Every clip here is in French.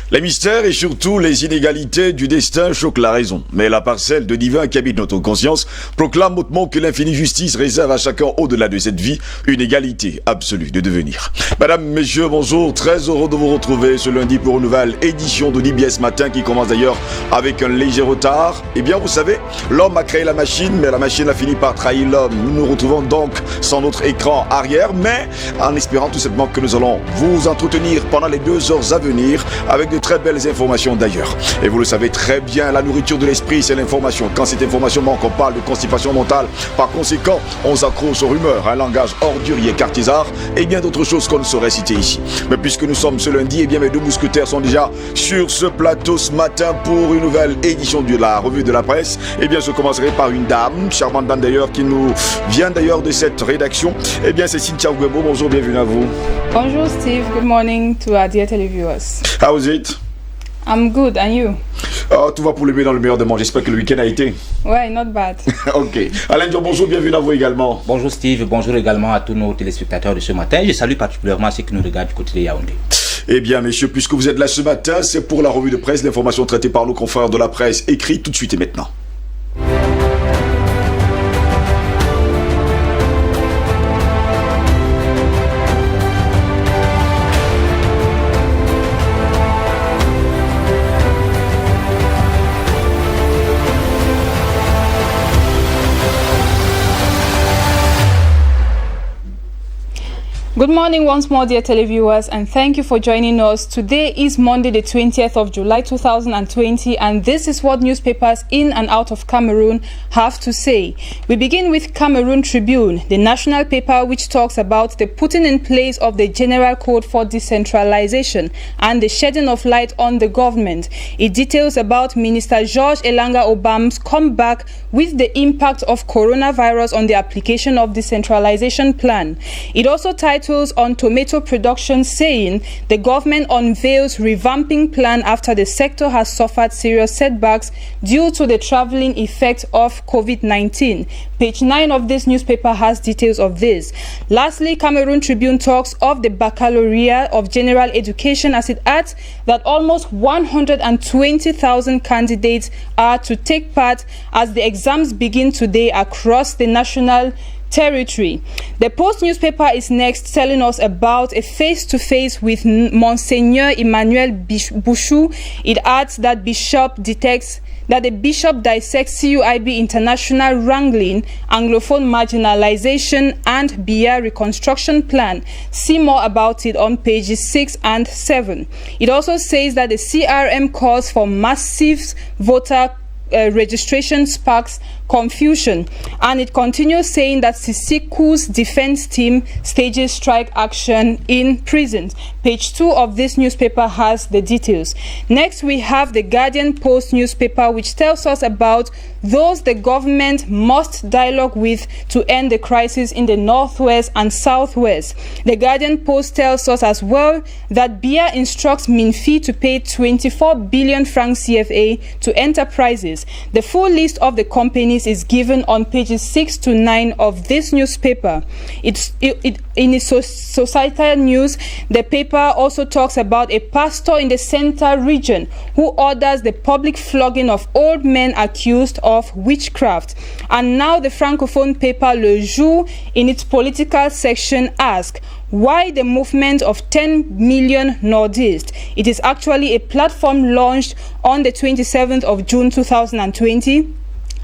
Les mystères et surtout les inégalités du destin choquent la raison. Mais la parcelle de divin qui habite notre conscience proclame hautement que l'infinie justice réserve à chacun au-delà de cette vie une égalité absolue de devenir. Madame, messieurs, bonjour. Très heureux de vous retrouver ce lundi pour une nouvelle édition de l'IBS Matin qui commence d'ailleurs avec un léger retard. Eh bien, vous savez, l'homme a créé la machine, mais la machine a fini par trahir l'homme. Nous nous retrouvons donc sans notre écran arrière, mais en espérant tout simplement que nous allons vous entretenir pendant les 2 heures à venir avec de très belles informations d'ailleurs. Et vous le savez très bien, la nourriture de l'esprit, c'est l'information. Quand cette information manque, on parle de constipation mentale. Par conséquent, on s'accroche aux rumeurs, un langage ordurier, cartisard et bien d'autres choses qu'on ne saurait citer ici. Mais puisque nous sommes ce lundi, eh bien mes 2 mousquetaires sont déjà sur ce plateau ce matin pour une nouvelle édition de la revue de la presse. Eh bien, je commencerai par une dame, charmante dame d'ailleurs, qui nous vient d'ailleurs de cette rédaction. Eh bien, c'est Cynthia Ouguebo. Bonjour, bienvenue à vous. Bonjour Steve, good morning to our dear televiewers. How is it? I'm good, and you? Oh, tout va pour le mieux dans le meilleur des mondes. J'espère que le week-end a été. Ouais, not bad. Ok. Alain Diop, bonjour, bienvenue à vous également. Bonjour Steve, bonjour également à tous nos téléspectateurs de ce matin. Je salue particulièrement ceux qui nous regardent du côté de Yaoundé. Eh bien, messieurs, puisque vous êtes là ce matin, c'est pour la revue de presse, l'information traitée par nos confrères de la presse écrite tout de suite et maintenant. Good morning once more, dear televiewers, and thank you for joining us. Today is Monday, the 20th of July 2020, and this is what newspapers in and out of Cameroon have to say. We begin with Cameroon Tribune, the national paper which talks about the putting in place of the General Code for Decentralization and the shedding of light on the government. It details about Minister George Elanga Obam's comeback with the impact of coronavirus on the application of decentralization plan. It also titles on tomato production, saying the government unveils revamping plan after the sector has suffered serious setbacks due to the traveling effect of COVID-19. Page 9 of this newspaper has details of this. Lastly, Cameroon Tribune talks of the Baccalaureate of General Education as it adds that almost 120,000 candidates are to take part as the exams begin today across the national territory. The Post newspaper is next, telling us about a face-to-face with Monseigneur Emmanuel Bouchou. It adds that the bishop dissects CUIB international wrangling, Anglophone marginalization and BIA reconstruction plan. See more about it on pages 6 and 7. It also says that the CRM calls for massive voter registration sparks confusion, and it continues saying that Sisiku's defense team stages strike action in prisons. Page 2 of this newspaper has the details. Next, we have the Guardian Post newspaper, which tells us about those the government must dialogue with to end the crisis in the northwest and southwest. The Guardian Post tells us as well that BIA instructs Minfi to pay 24 billion francs CFA to enterprises. The full list of the companies is given on pages 6 to 9 of this newspaper. In its societal news, the paper also talks about a pastor in the Centre region who orders the public flogging of old men accused of witchcraft. And now the Francophone paper Le Jour, in its political section, asks, why the movement of 10 million Nordists? It is actually a platform launched on the 27th of June 2020.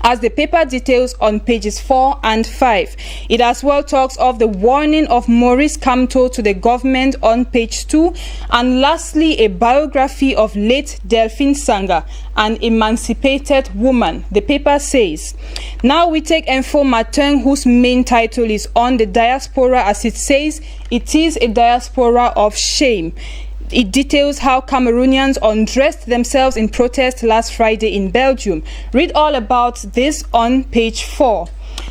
As the paper details on pages 4 and 5. It as well talks of the warning of Maurice Kamto to the government on page 2. And lastly, a biography of late Delphine Sanga, an emancipated woman. The paper says, now we take Info Matin, whose main title is on the diaspora, as it says, it is a diaspora of shame. It details how Cameroonians undressed themselves in protest last Friday in Belgium. Read all about this on page 4.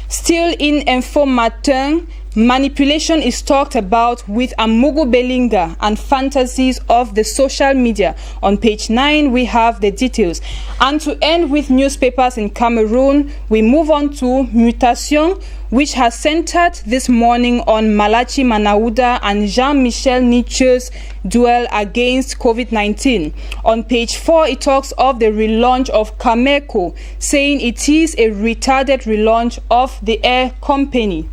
Still in Info Matin, Manipulation is talked about with Amugu Belinga and fantasies of the social media. On page 9, we have the details. And to end with newspapers in Cameroon, we move on to Mutation, which has centered this morning on Malachi Manauda and Jean-Michel Nietzsche's duel against COVID-19. On page 4, it talks of the relaunch of Cameco, saying it is a retarded relaunch of the air company.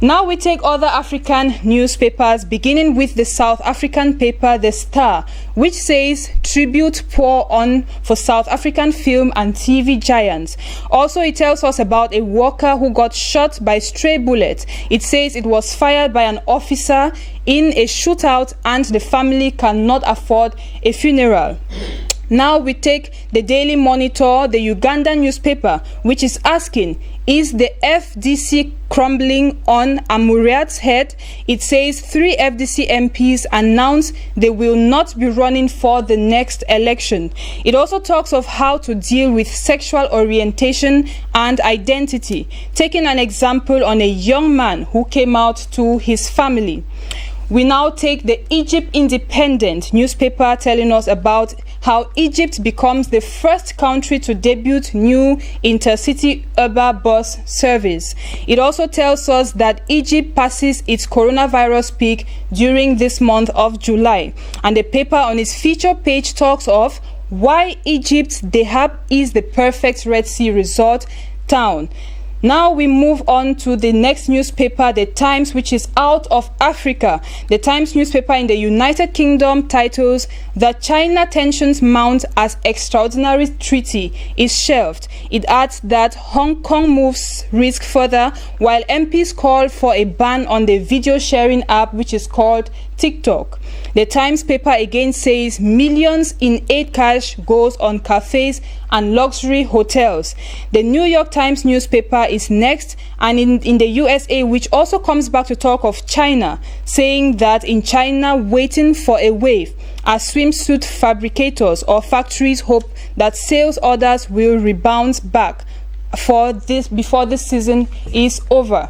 Now we take other African newspapers, beginning with the South African paper, The Star, which says tribute pour on for South African film and TV giants. Also, it tells us about a worker who got shot by stray bullets. It says it was fired by an officer in a shootout and the family cannot afford a funeral. Now we take the Daily Monitor, the Ugandan newspaper, which is asking, is the FDC crumbling on Amuriat's head? It says 3 FDC MPs announced they will not be running for the next election. It also talks of how to deal with sexual orientation and identity, taking an example on a young man who came out to his family. We now take the Egypt Independent newspaper, telling us about how Egypt becomes the first country to debut new intercity Uber bus service. It also tells us that Egypt passes its coronavirus peak during this month of July. And the paper on its feature page talks of why Egypt's Dahab is the perfect Red Sea resort town. Now we move on to the next newspaper, The Times, which is out of Africa. The Times newspaper in the United Kingdom titles that China tensions mount as extraordinary treaty is shelved. It adds that Hong Kong moves risk further, while MPs call for a ban on the video sharing app which is called TikTok. The Times paper again says millions in aid cash goes on cafes and luxury hotels. The New York Times newspaper is next, and in the USA, which also comes back to talk of China, saying that in China waiting for a wave as swimsuit fabricators or factories hope that sales orders will rebound back for this before the season is over.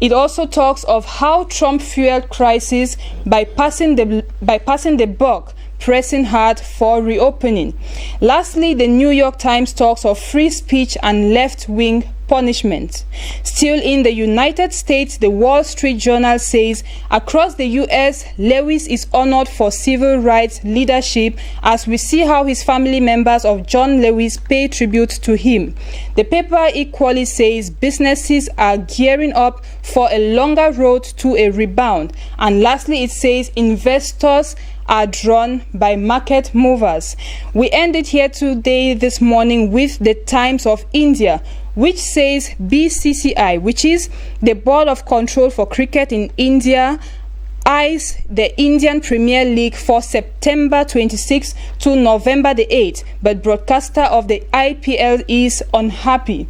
It also talks of how Trump fueled crisis by passing the buck, pressing hard for reopening. Lastly, the New York Times talks of free speech and left-wing punishment. Still in the United States, the Wall Street Journal says across the U.S., Lewis is honored for civil rights leadership as we see how his family members of John Lewis pay tribute to him. The paper equally says businesses are gearing up for a longer road to a rebound. And lastly, it says investors are drawn by market movers. We end it here today, this morning, with the Times of India, which says BCCI, which is the Board of Control for Cricket in India, eyes the Indian Premier League for September 26 to November the 8th, but broadcaster of the IPL is unhappy.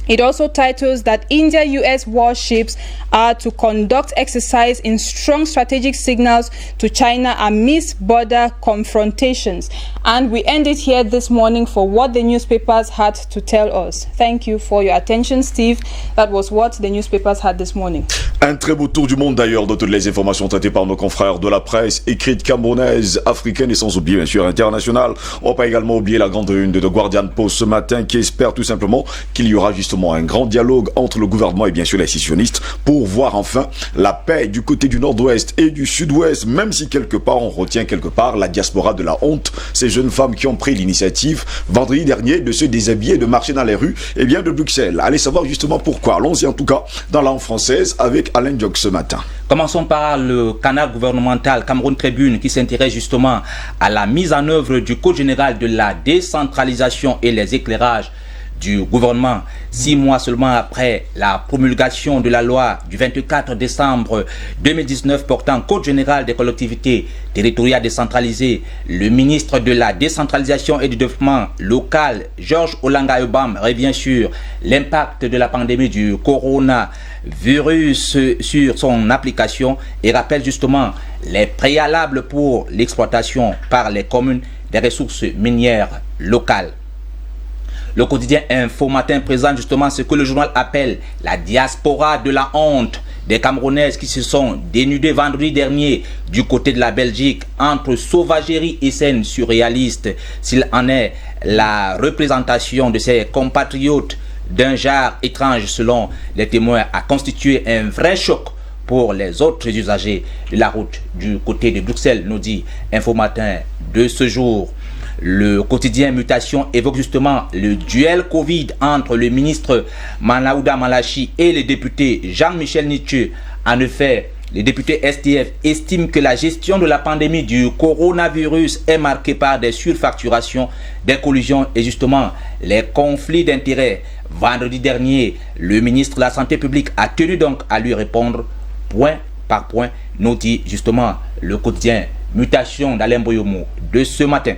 It also titles that India-US warships are to conduct exercise in strong strategic signals to China amidst border confrontations. And we end it here this morning for what the newspapers had to tell us. Thank you for your attention, Steve. That was what the newspapers had this morning. Un très beau tour du monde d'ailleurs de toutes les informations traitées par nos confrères de la presse écrite camerounaise, africaine et sans oublier bien sûr internationale. On va pas également oublier la grande une de The Guardian Post ce matin qui espère tout simplement qu'il y aura justement un grand dialogue entre le gouvernement et bien sûr les sécessionnistes pour voir enfin la paix du côté du nord-ouest et du sud-ouest, même si quelque part on retient quelque part la diaspora de la honte, ces jeunes femmes qui ont pris l'initiative vendredi dernier de se déshabiller et de marcher dans les rues de Bruxelles. Allez savoir justement pourquoi. Allons-y en tout cas dans la langue française avec Alain Diok ce matin. Commençons par le canal gouvernemental Cameroun Tribune qui s'intéresse justement à la mise en œuvre du Code général de la décentralisation et les éclairages du gouvernement, 6 mois seulement après la promulgation de la loi du 24 décembre 2019 portant Code général des collectivités territoriales décentralisées. Le ministre de la décentralisation et du développement local, Georges Olanga Obam, revient sur l'impact de la pandémie du coronavirus sur son application et rappelle justement les préalables pour l'exploitation par les communes des ressources minières locales. Le quotidien Info Matin présente justement ce que le journal appelle la diaspora de la honte, des Camerounaises qui se sont dénudées vendredi dernier du côté de la Belgique entre sauvagerie et scènes surréalistes. S'il en est la représentation de ses compatriotes d'un genre étrange selon les témoins a constitué un vrai choc pour les autres usagers de la route du côté de Bruxelles, nous dit Info Matin de ce jour. Le quotidien Mutation évoque justement le duel Covid entre le ministre Manaouda Malachi et le député Jean-Michel Nietzsche. En effet, les députés STF estiment que la gestion de la pandémie du coronavirus est marquée par des surfacturations, des collusions et justement les conflits d'intérêts. Vendredi dernier, le ministre de la Santé publique a tenu donc à lui répondre point par point, nous dit justement le quotidien Mutation d'Alain Boyomo de ce matin.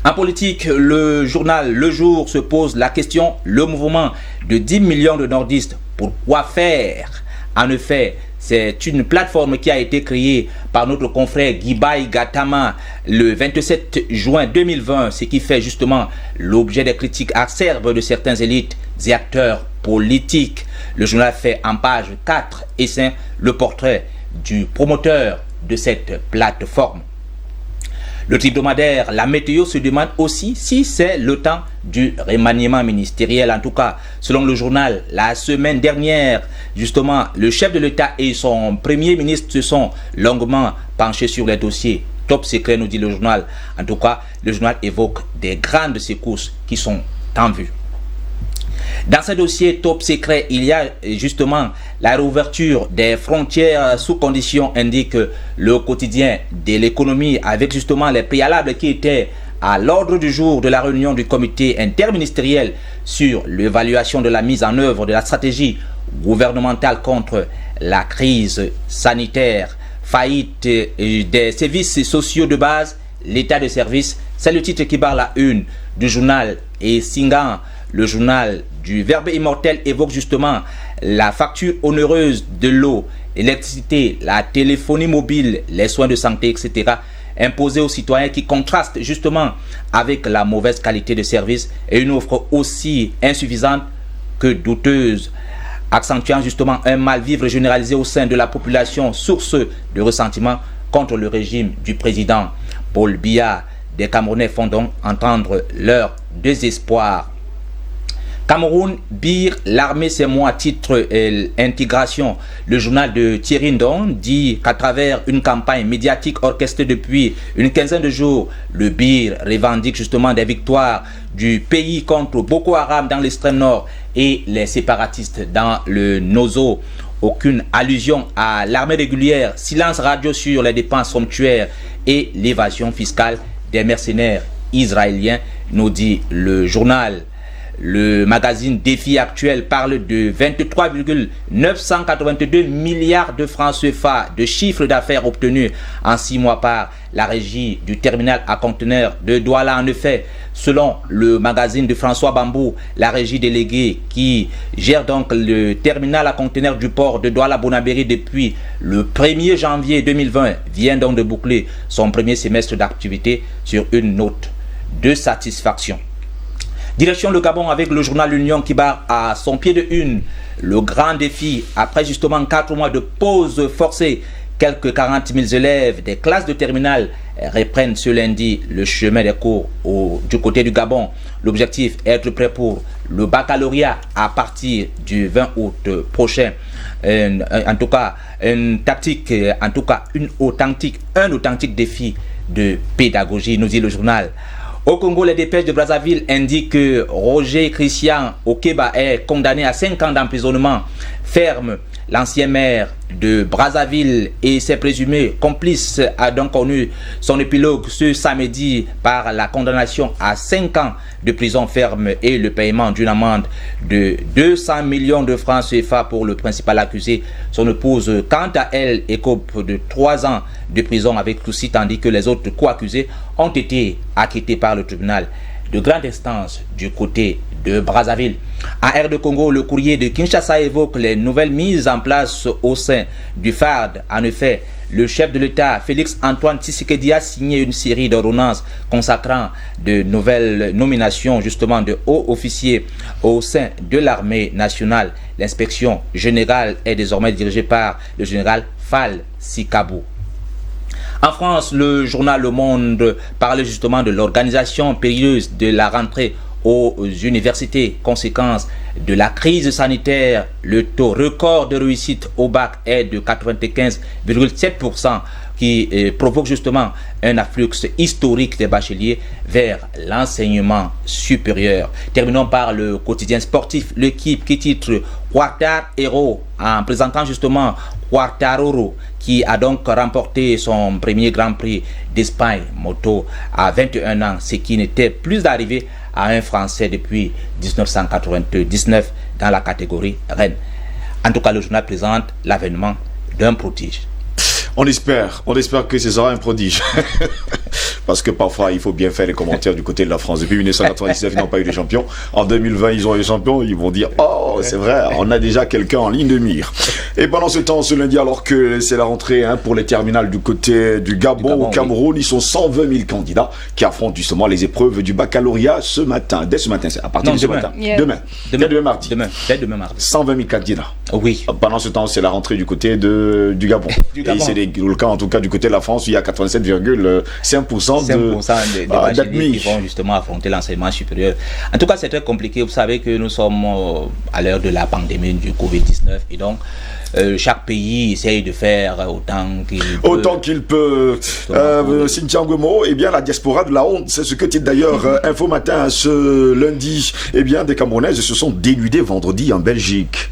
En politique, le journal Le Jour se pose la question, le mouvement de 10 millions de nordistes, pourquoi faire? En effet, c'est une plateforme qui a été créée par notre confrère Guibaï Gatama le 27 juin 2020, ce qui fait justement l'objet des critiques acerbes de certaines élites et acteurs politiques. Le journal fait en page 4 et 5 le portrait du promoteur de cette plateforme. Le hebdomadaire La Météo se demande aussi si c'est le temps du remaniement ministériel. En tout cas, selon le journal, la semaine dernière, justement, le chef de l'État et son premier ministre se sont longuement penchés sur les dossiers top secret, nous dit le journal. En tout cas, le journal évoque des grandes secousses qui sont en vue. Dans ce dossier top secret, il y a justement la réouverture des frontières sous conditions, indique le quotidien de l'économie, avec justement les préalables qui étaient à l'ordre du jour de la réunion du comité interministériel sur l'évaluation de la mise en œuvre de la stratégie gouvernementale contre la crise sanitaire. Faillite des services sociaux de base, l'état de service, c'est le titre qui barre la une du journal. Et Singan, le journal du Verbe immortel, évoque justement la facture onéreuse de l'eau, l'électricité, la téléphonie mobile, les soins de santé, etc. imposés aux citoyens, qui contrastent justement avec la mauvaise qualité de service et une offre aussi insuffisante que douteuse, accentuant justement un mal-vivre généralisé au sein de la population, source de ressentiment contre le régime du président Paul Biya. Des Camerounais font donc entendre leur désespoir. Cameroun, Bir, l'armée c'est moi, titre intégration. Le journal de Thierry Ndon dit qu'à travers une campagne médiatique orchestrée depuis une quinzaine de jours, le Bir revendique justement des victoires du pays contre Boko Haram dans l'extrême nord et les séparatistes dans le Nozo. Aucune allusion à l'armée régulière, silence radio sur les dépenses somptuaires et l'évasion fiscale des mercenaires israéliens, nous dit le journal. Le magazine Défi Actuel parle de 23,982 milliards de francs CFA de chiffre d'affaires obtenus en 6 mois par la régie du terminal à conteneurs de Douala. En effet, selon le magazine de François Bambou, la régie déléguée qui gère donc le terminal à conteneurs du port de Douala-Bonabéry depuis le 1er janvier 2020 vient donc de boucler son premier semestre d'activité sur une note de satisfaction. Direction le Gabon avec le journal L'Union qui barre à son pied de une le grand défi après justement 4 mois de pause forcée. Quelques 40 000 élèves des classes de terminale reprennent ce lundi le chemin des cours du côté du Gabon. L'objectif est d'être prêt pour le baccalauréat à partir du 20 août prochain. En tout cas, un authentique défi de pédagogie, nous dit le journal. Au Congo, les dépêches de Brazzaville indiquent que Roger Christian Okeba est condamné à 5 ans d'emprisonnement ferme. L'ancien maire de Brazzaville et ses présumés complices a donc connu son épilogue ce samedi par la condamnation à 5 ans de prison ferme et le paiement d'une amende de 200 millions de francs CFA pour le principal accusé. Son épouse, quant à elle, écope de 3 ans de prison avec sursis, tandis que les autres co-accusés ont été acquittés par le tribunal de grande instance du côté de Brazzaville. En RD Congo, le courrier de Kinshasa évoque les nouvelles mises en place au sein du FARD. En effet, le chef de l'État, Félix Antoine Tshisekedi, a signé une série d'ordonnances consacrant de nouvelles nominations justement de hauts officiers au sein de l'armée nationale. L'inspection générale est désormais dirigée par le général Fall Sikabou. En France, le journal Le Monde parlait justement de l'organisation périlleuse de la rentrée aux universités. Conséquence de la crise sanitaire, le taux record de réussite au bac est de 95,7% qui provoque justement un afflux historique des bacheliers vers l'enseignement supérieur. Terminons par le quotidien sportif, l'équipe qui titre Quartar Hero en présentant justement Quartararo qui a donc remporté son premier Grand Prix d'Espagne moto à 21 ans, ce qui n'était plus arrivé à un Français depuis 1999 dans la catégorie Rennes. En tout cas, le journal présente l'avènement d'un prodige. On espère que ce sera un prodige. Parce que parfois, il faut bien faire les commentaires du côté de la France. Depuis 1999, ils n'ont pas eu de champion. En 2020, ils ont eu des champions. Ils vont dire, oh, c'est vrai, on a déjà quelqu'un en ligne de mire. Et pendant ce temps, ce lundi, alors que c'est la rentrée pour les terminales du côté du Gabon, au Cameroun, oui. Ils sont 120 000 candidats qui affrontent justement les épreuves du baccalauréat ce matin. Dès ce matin, c'est à partir de ce matin. Yeah. Demain mardi. Dès demain mardi. 120 000 candidats. Oui. Pendant ce temps, c'est la rentrée du côté du Gabon. Et c'est le cas, en tout cas, du côté de la France, où il y a 87,5% des bacheliers qui vont justement affronter l'enseignement supérieur. En tout cas, c'est très compliqué. Vous savez que nous sommes à l'heure de la pandémie du Covid-19 et donc chaque pays essaye de faire autant qu'il peut. Cynthia Ngomo, eh bien, la diaspora de la honte, c'est ce que titre d'ailleurs Info Matin ce lundi. Eh bien, des Camerounaises se sont dénudées vendredi en Belgique.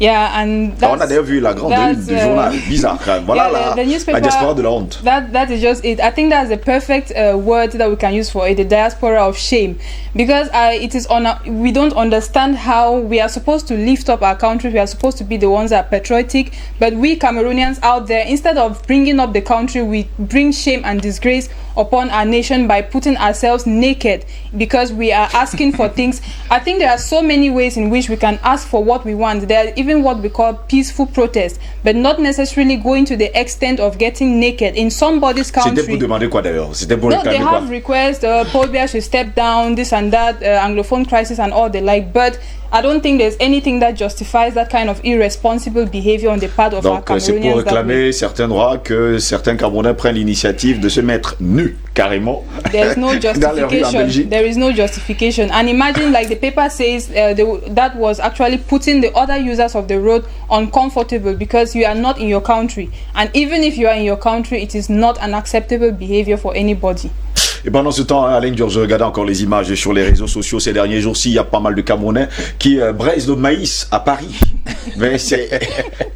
Yeah, and on a d'ailleurs vu la grande une du journal. Bizarre. Voilà la diaspora de la honte. That is just it. I think that's the perfect word that we can use for it, the diaspora of shame. Because it is we don't understand how we are supposed to lift up our country. We are supposed to be the ones that are patriotic. But we Cameroonians out there, instead of bringing up the country, we bring shame and disgrace upon our nation by putting ourselves naked because we are asking for things. I think there are so many ways in which we can ask for what we want. There are even what we call peaceful protest, but not necessarily going to the extent of getting naked in somebody's country. C'était pour demander quoi d'ailleurs? C'était pour they quoi? have requests, Paul Biya should step down, this and that, Anglophone crisis and all the like, but I don't think there's anything that justifies that kind of irresponsible behavior on the part of our Cameroonians. Donc c'est pour réclamer certains droits que certains Camerounais prennent l'initiative de se mettre nus carrément. There's no justification. There is no justification. And imagine, like the paper says, that was actually putting the other users of the road uncomfortable because you are not in your country. And even if you are in your country, it is not an acceptable behavior for anybody. Et pendant ce temps, Alain Georges, regardez encore les images sur les réseaux sociaux ces derniers jours-ci. Il y a pas mal de Camerounais qui braisent le maïs à Paris. Mais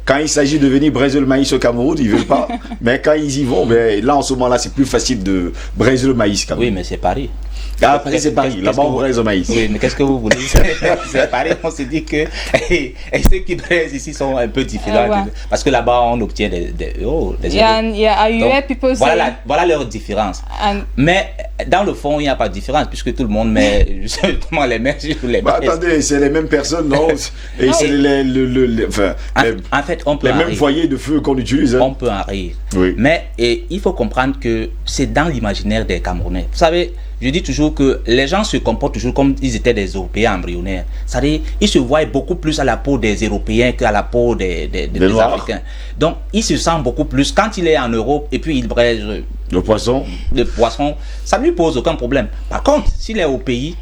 quand il s'agit de venir braiser le maïs au Cameroun, ils ne veulent pas. Mais quand ils y vont, là en ce moment-là, c'est plus facile de braiser le maïs. Quand même. Oui, mais c'est Paris. Ah, Paris, c'est Paris. Là-bas, on braise le maïs. Oui, mais qu'est-ce que vous voulez? C'est Paris, on se dit que et ceux qui braisent ici sont un peu différents. Parce que là-bas, on obtient des euros. Voilà leur différence. Mais dans le fond, il n'y a pas de différence puisque tout le monde met justement les mêmes sur les braises. Attendez, c'est les mêmes personnes, non? Et c'est en fait, on peut les mêmes foyers de feu qu'on utilise. On peut en rire. Oui. Mais il faut comprendre que c'est dans l'imaginaire des Camerounais. Vous savez, je dis toujours que les gens se comportent toujours comme ils étaient des Européens embryonnaires. C'est-à-dire, ils se voient beaucoup plus à la peau des Européens qu'à la peau des Africains. Donc, ils se sentent beaucoup plus. Quand il est en Europe et puis il braise le poisson, ça ne lui pose aucun problème. Par contre, s'il est au pays,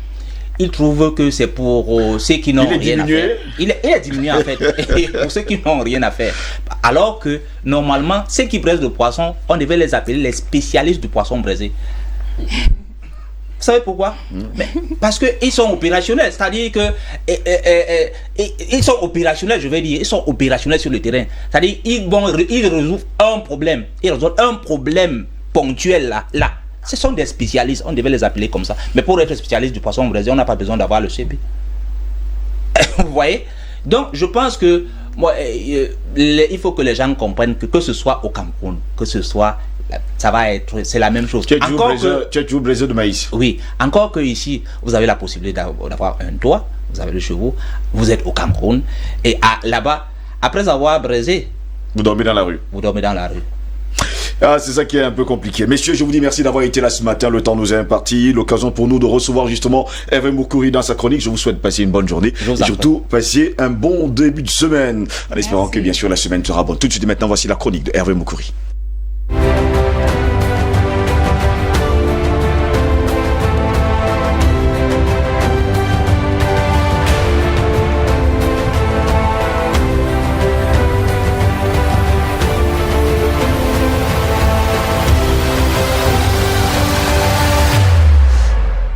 il trouve que c'est pour ceux qui n'ont rien à faire. Il est diminué en fait. Et pour ceux qui n'ont rien à faire. Alors que, normalement, ceux qui braisent le poisson, on devait les appeler les spécialistes du poisson braisé. Vous savez pourquoi? Parce qu'ils sont opérationnels, c'est-à-dire que ils sont opérationnels, je vais dire, ils sont opérationnels sur le terrain. C'est-à-dire ils résolvent un problème, ils résolvent un problème ponctuel là. Ce sont des spécialistes, on devait les appeler comme ça. Mais pour être spécialiste du poisson braisé, on n'a pas besoin d'avoir le CB. Vous voyez? Donc je pense que il faut que les gens comprennent que ce soit au Cameroun, que ce soit c'est la même chose. Tu es toujours braiseur de maïs. Oui, encore que ici, vous avez la possibilité d'avoir un toit, vous avez les chevaux, vous êtes au Cameroun, et là-bas, après avoir braisé, vous dormez dans la rue. Vous dormez dans la rue. Ah, c'est ça qui est un peu compliqué. Messieurs, je vous dis merci d'avoir été là ce matin. Le temps nous est imparti. L'occasion pour nous de recevoir justement Hervé Moukouri dans sa chronique. Je vous souhaite passer une bonne journée. Et surtout, passer un bon début de semaine. En espérant que, bien sûr, la semaine sera bonne. Tout de suite et maintenant, voici la chronique de Hervé Moukouri.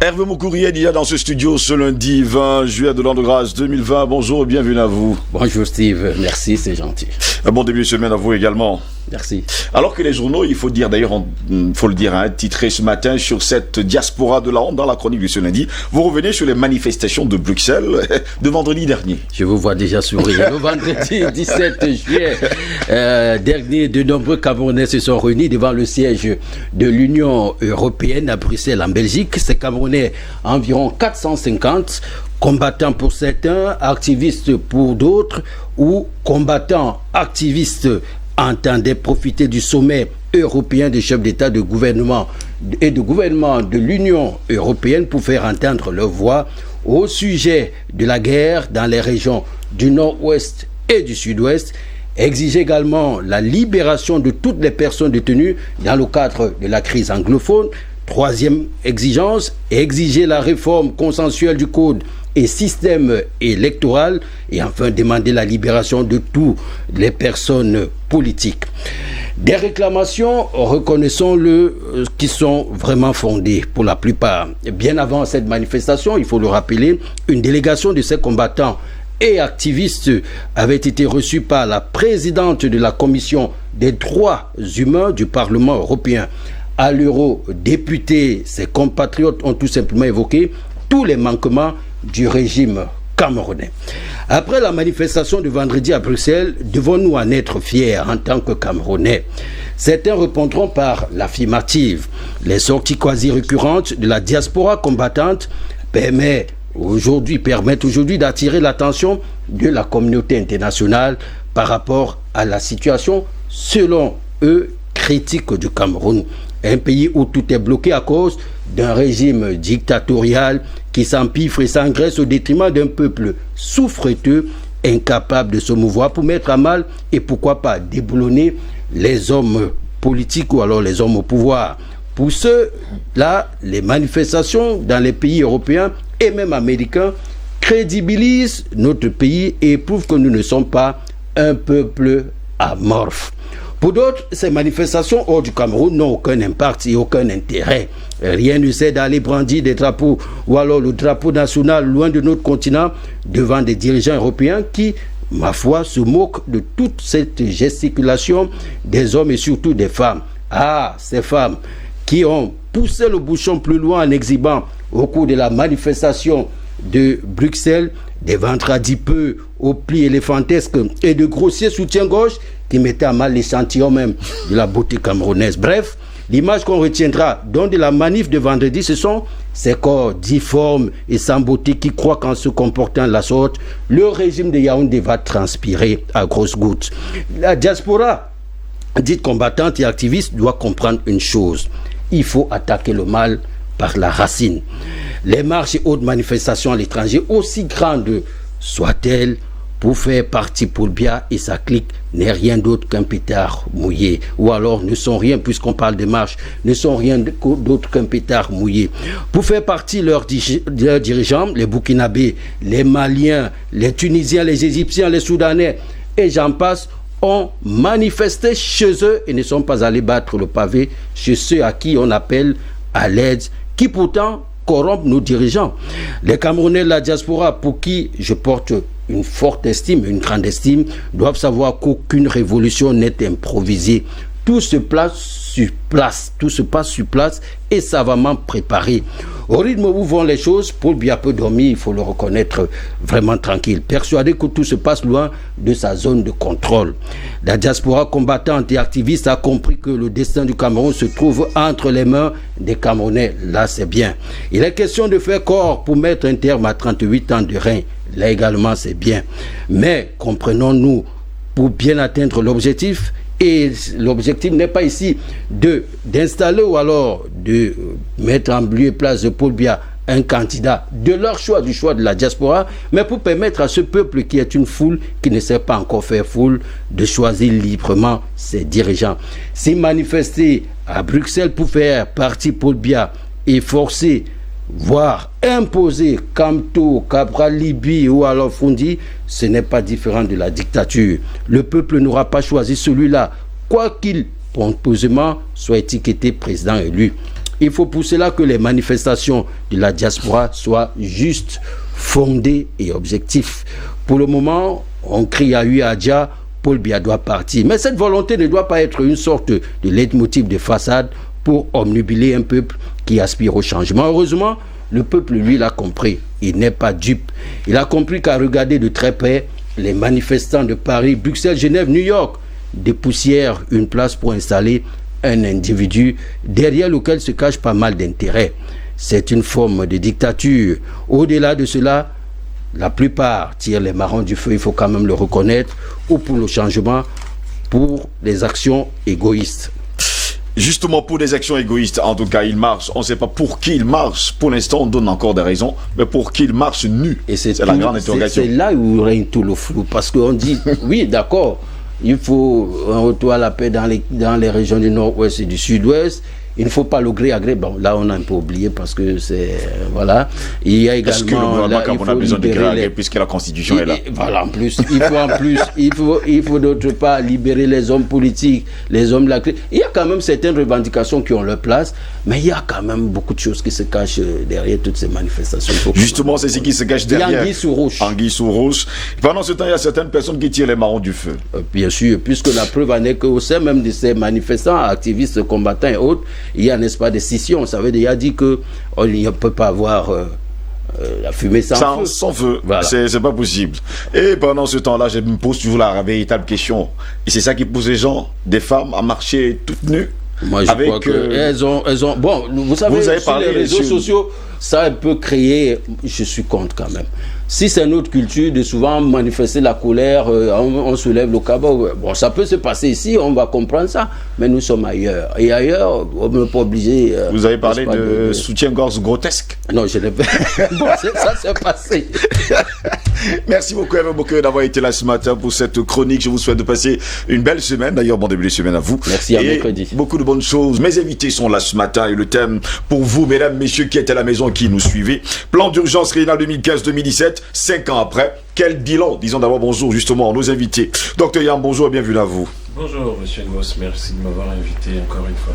Hervé Moukouri est déjà dans ce studio ce lundi 20 juillet de l'an de grâce 2020. Bonjour et bienvenue à vous. Bonjour Steve, merci, c'est gentil. Un bon début de semaine à vous également. Merci. Alors que les journaux, il faut dire d'ailleurs, faut le dire, titré ce matin sur cette diaspora de la honte dans la chronique de ce lundi, vous revenez sur les manifestations de Bruxelles de vendredi dernier. Je vous vois déjà sourire. Le vendredi 17 juillet dernier, de nombreux Camerounais se sont réunis devant le siège de l'Union européenne à Bruxelles en Belgique. Ces Camerounais, environ 450, combattants pour certains, activistes pour d'autres, ou combattants activistes entendaient profiter du sommet européen des chefs d'État de gouvernement et de gouvernement de l'Union européenne pour faire entendre leur voix au sujet de la guerre dans les régions du Nord-Ouest et du Sud-Ouest, exiger également la libération de toutes les personnes détenues dans le cadre de la crise anglophone. Troisième exigence, exiger la réforme consensuelle du code et système électoral, et enfin demander la libération de toutes les personnes politiques. Des réclamations, reconnaissons-le, qui sont vraiment fondées pour la plupart. Bien avant cette manifestation, il faut le rappeler, une délégation de ces combattants et activistes avait été reçue par la présidente de la Commission des droits humains du Parlement européen. À l'eurodéputé, ses compatriotes ont tout simplement évoqué tous les manquements du régime camerounais. Après la manifestation de vendredi à Bruxelles, devons-nous en être fiers en tant que Camerounais? Certains répondront par l'affirmative. Les sorties quasi récurrentes de la diaspora combattante permettent aujourd'hui d'attirer l'attention de la communauté internationale par rapport à la situation, selon eux, critique du Cameroun. Un pays où tout est bloqué à cause d'un régime dictatorial qui s'empiffre et s'engraisse au détriment d'un peuple souffreteux, incapable de se mouvoir pour mettre à mal et pourquoi pas déboulonner les hommes politiques ou alors les hommes au pouvoir. Pour ceux-là, les manifestations dans les pays européens et même américains crédibilisent notre pays et prouvent que nous ne sommes pas un peuple amorphe. Pour d'autres, ces manifestations hors du Cameroun n'ont aucun impact et aucun intérêt. Rien ne sert d'aller brandir des drapeaux ou alors le drapeau national loin de notre continent devant des dirigeants européens qui, ma foi, se moquent de toute cette gesticulation des hommes et surtout des femmes. Ah, ces femmes qui ont poussé le bouchon plus loin en exhibant au cours de la manifestation de Bruxelles des ventres adipeux aux plis éléphantesques et de grossiers soutiens-gorge qui mettaient à mal l'échantillon même de la beauté camerounaise. Bref, l'image qu'on retiendra donc de la manif de vendredi, ce sont ces corps difformes et sans beauté qui croient qu'en se comportant de la sorte, le régime de Yaoundé va transpirer à grosses gouttes. La diaspora, dite combattante et activiste, doit comprendre une chose. Il faut attaquer le mal par la racine. Les marches et autres manifestations à l'étranger, aussi grandes soient-elles, pour faire partie Paul Biya et sa clique, n'est rien d'autre qu'un pétard mouillé. Ou alors ne sont rien, puisqu'on parle de marche, ne sont rien d'autre qu'un pétard mouillé. Pour faire partie leurs dirigeants, les Burkinabés, les Maliens, les Tunisiens, les Égyptiens, les Soudanais, et j'en passe, ont manifesté chez eux et ne sont pas allés battre le pavé chez ceux à qui on appelle à l'aide, qui pourtant corrompent nos dirigeants. Les Camerounais de la diaspora, pour qui je porte une forte estime, une grande estime, doivent savoir qu'aucune révolution n'est improvisée. Tout se passe sur place et savamment préparé. Au rythme où vont les choses, Paul Biya peut dormir, il faut le reconnaître, vraiment tranquille, persuadé que tout se passe loin de sa zone de contrôle. La diaspora combattante et activiste a compris que le destin du Cameroun se trouve entre les mains des Camerounais. Là, c'est bien. Il est question de faire corps pour mettre un terme à 38 ans de règne. Là également, c'est bien. Mais, comprenons-nous, pour bien atteindre l'objectif, et l'objectif n'est pas ici d'installer ou alors de mettre en lieu et place de Paul Biya un candidat de leur choix, du choix de la diaspora, mais pour permettre à ce peuple qui est une foule, qui ne sait pas encore faire foule, de choisir librement ses dirigeants. Si manifester à Bruxelles pour faire partie Paul Biya et forcer, voire imposer Kamto, Cabral Libi ou alors Fundi, ce n'est pas différent de la dictature. Le peuple n'aura pas choisi celui-là, quoi qu'il pompeusement soit étiqueté président élu. Il faut pour cela que les manifestations de la diaspora soient justes, fondées et objectives. Pour le moment, on crie à Adja, Paul Biya doit partir. Mais cette volonté ne doit pas être une sorte de leitmotiv de façade pour omnubiler un peuple qui aspire au changement. Heureusement, le peuple, lui, l'a compris. Il n'est pas dupe. Il a compris qu'à regarder de très près, les manifestants de Paris, Bruxelles, Genève, New York dépoussièrent une place pour installer un individu derrière lequel se cache pas mal d'intérêts. C'est une forme de dictature. Au-delà de cela, la plupart tirent les marrons du feu, il faut quand même le reconnaître, ou pour le changement, pour les actions égoïstes. Justement, pour des actions égoïstes, en tout cas, il marche. On ne sait pas pour qui il marche. Pour l'instant, on donne encore des raisons, mais pour qui il marche nu. Et c'est la grande interrogation. C'est là où règne tout le flou, parce qu'on dit, oui, d'accord, il faut un retour à la paix dans les régions du nord-ouest et du sud-ouest. Il ne faut pas le gré à gré. Bon, là, on a un peu oublié parce que c'est... Voilà. Il y a également... Est-ce que le gouvernement, quand on a besoin de gré à gré, puisque la Constitution est là? Voilà, il faut d'autre part libérer les hommes politiques, les hommes de la crise. Il y a quand même certaines revendications qui ont leur place, mais il y a quand même beaucoup de choses qui se cachent derrière toutes ces manifestations. Justement, c'est ce qui se cache derrière. Anguille sous roche. Anguille sous roche. Pendant ce temps, il y a certaines personnes qui tirent les marrons du feu. Bien sûr, puisque la preuve en est qu'au sein même de ces manifestants, activistes, combattants et autres, il y a, n'est-ce pas, des scissions. Ça veut déjà dire qu'il ne peut pas avoir la fumée sans feu. Sans feu, voilà. C'est pas possible. Et pendant ce temps-là, je me pose toujours la véritable question. Et c'est ça qui pousse les gens, des femmes, à marcher toutes nues. Moi, je crois qu'elles ont... Bon, vous savez, sur les réseaux sociaux, ça peut créer... Je suis contre quand même. Si c'est notre culture de souvent manifester la colère, on soulève le cabot. Bon, ça peut se passer ici, on va comprendre ça, mais nous sommes ailleurs. Et ailleurs, on n'est pas obligé... Vous avez parlé de soutien-gorge grotesque? Non, je n'ai pas... Bon, ça s'est passé. Merci beaucoup, d'avoir été là ce matin pour cette chronique. Je vous souhaite de passer une belle semaine. D'ailleurs, bon début de semaine à vous. Merci, à mercredi. Beaucoup de bonnes choses. Mes invités sont là ce matin et le thème pour vous, mesdames, messieurs qui êtes à la maison, qui nous suivez. Plan d'urgence régional 2015-2017. 5 ans après, quel bilan? Disons d'abord bonjour justement à nos invités. Docteur Yam, bonjour et bienvenue à vous. Bonjour Monsieur Ngoss, merci de m'avoir invité encore une fois.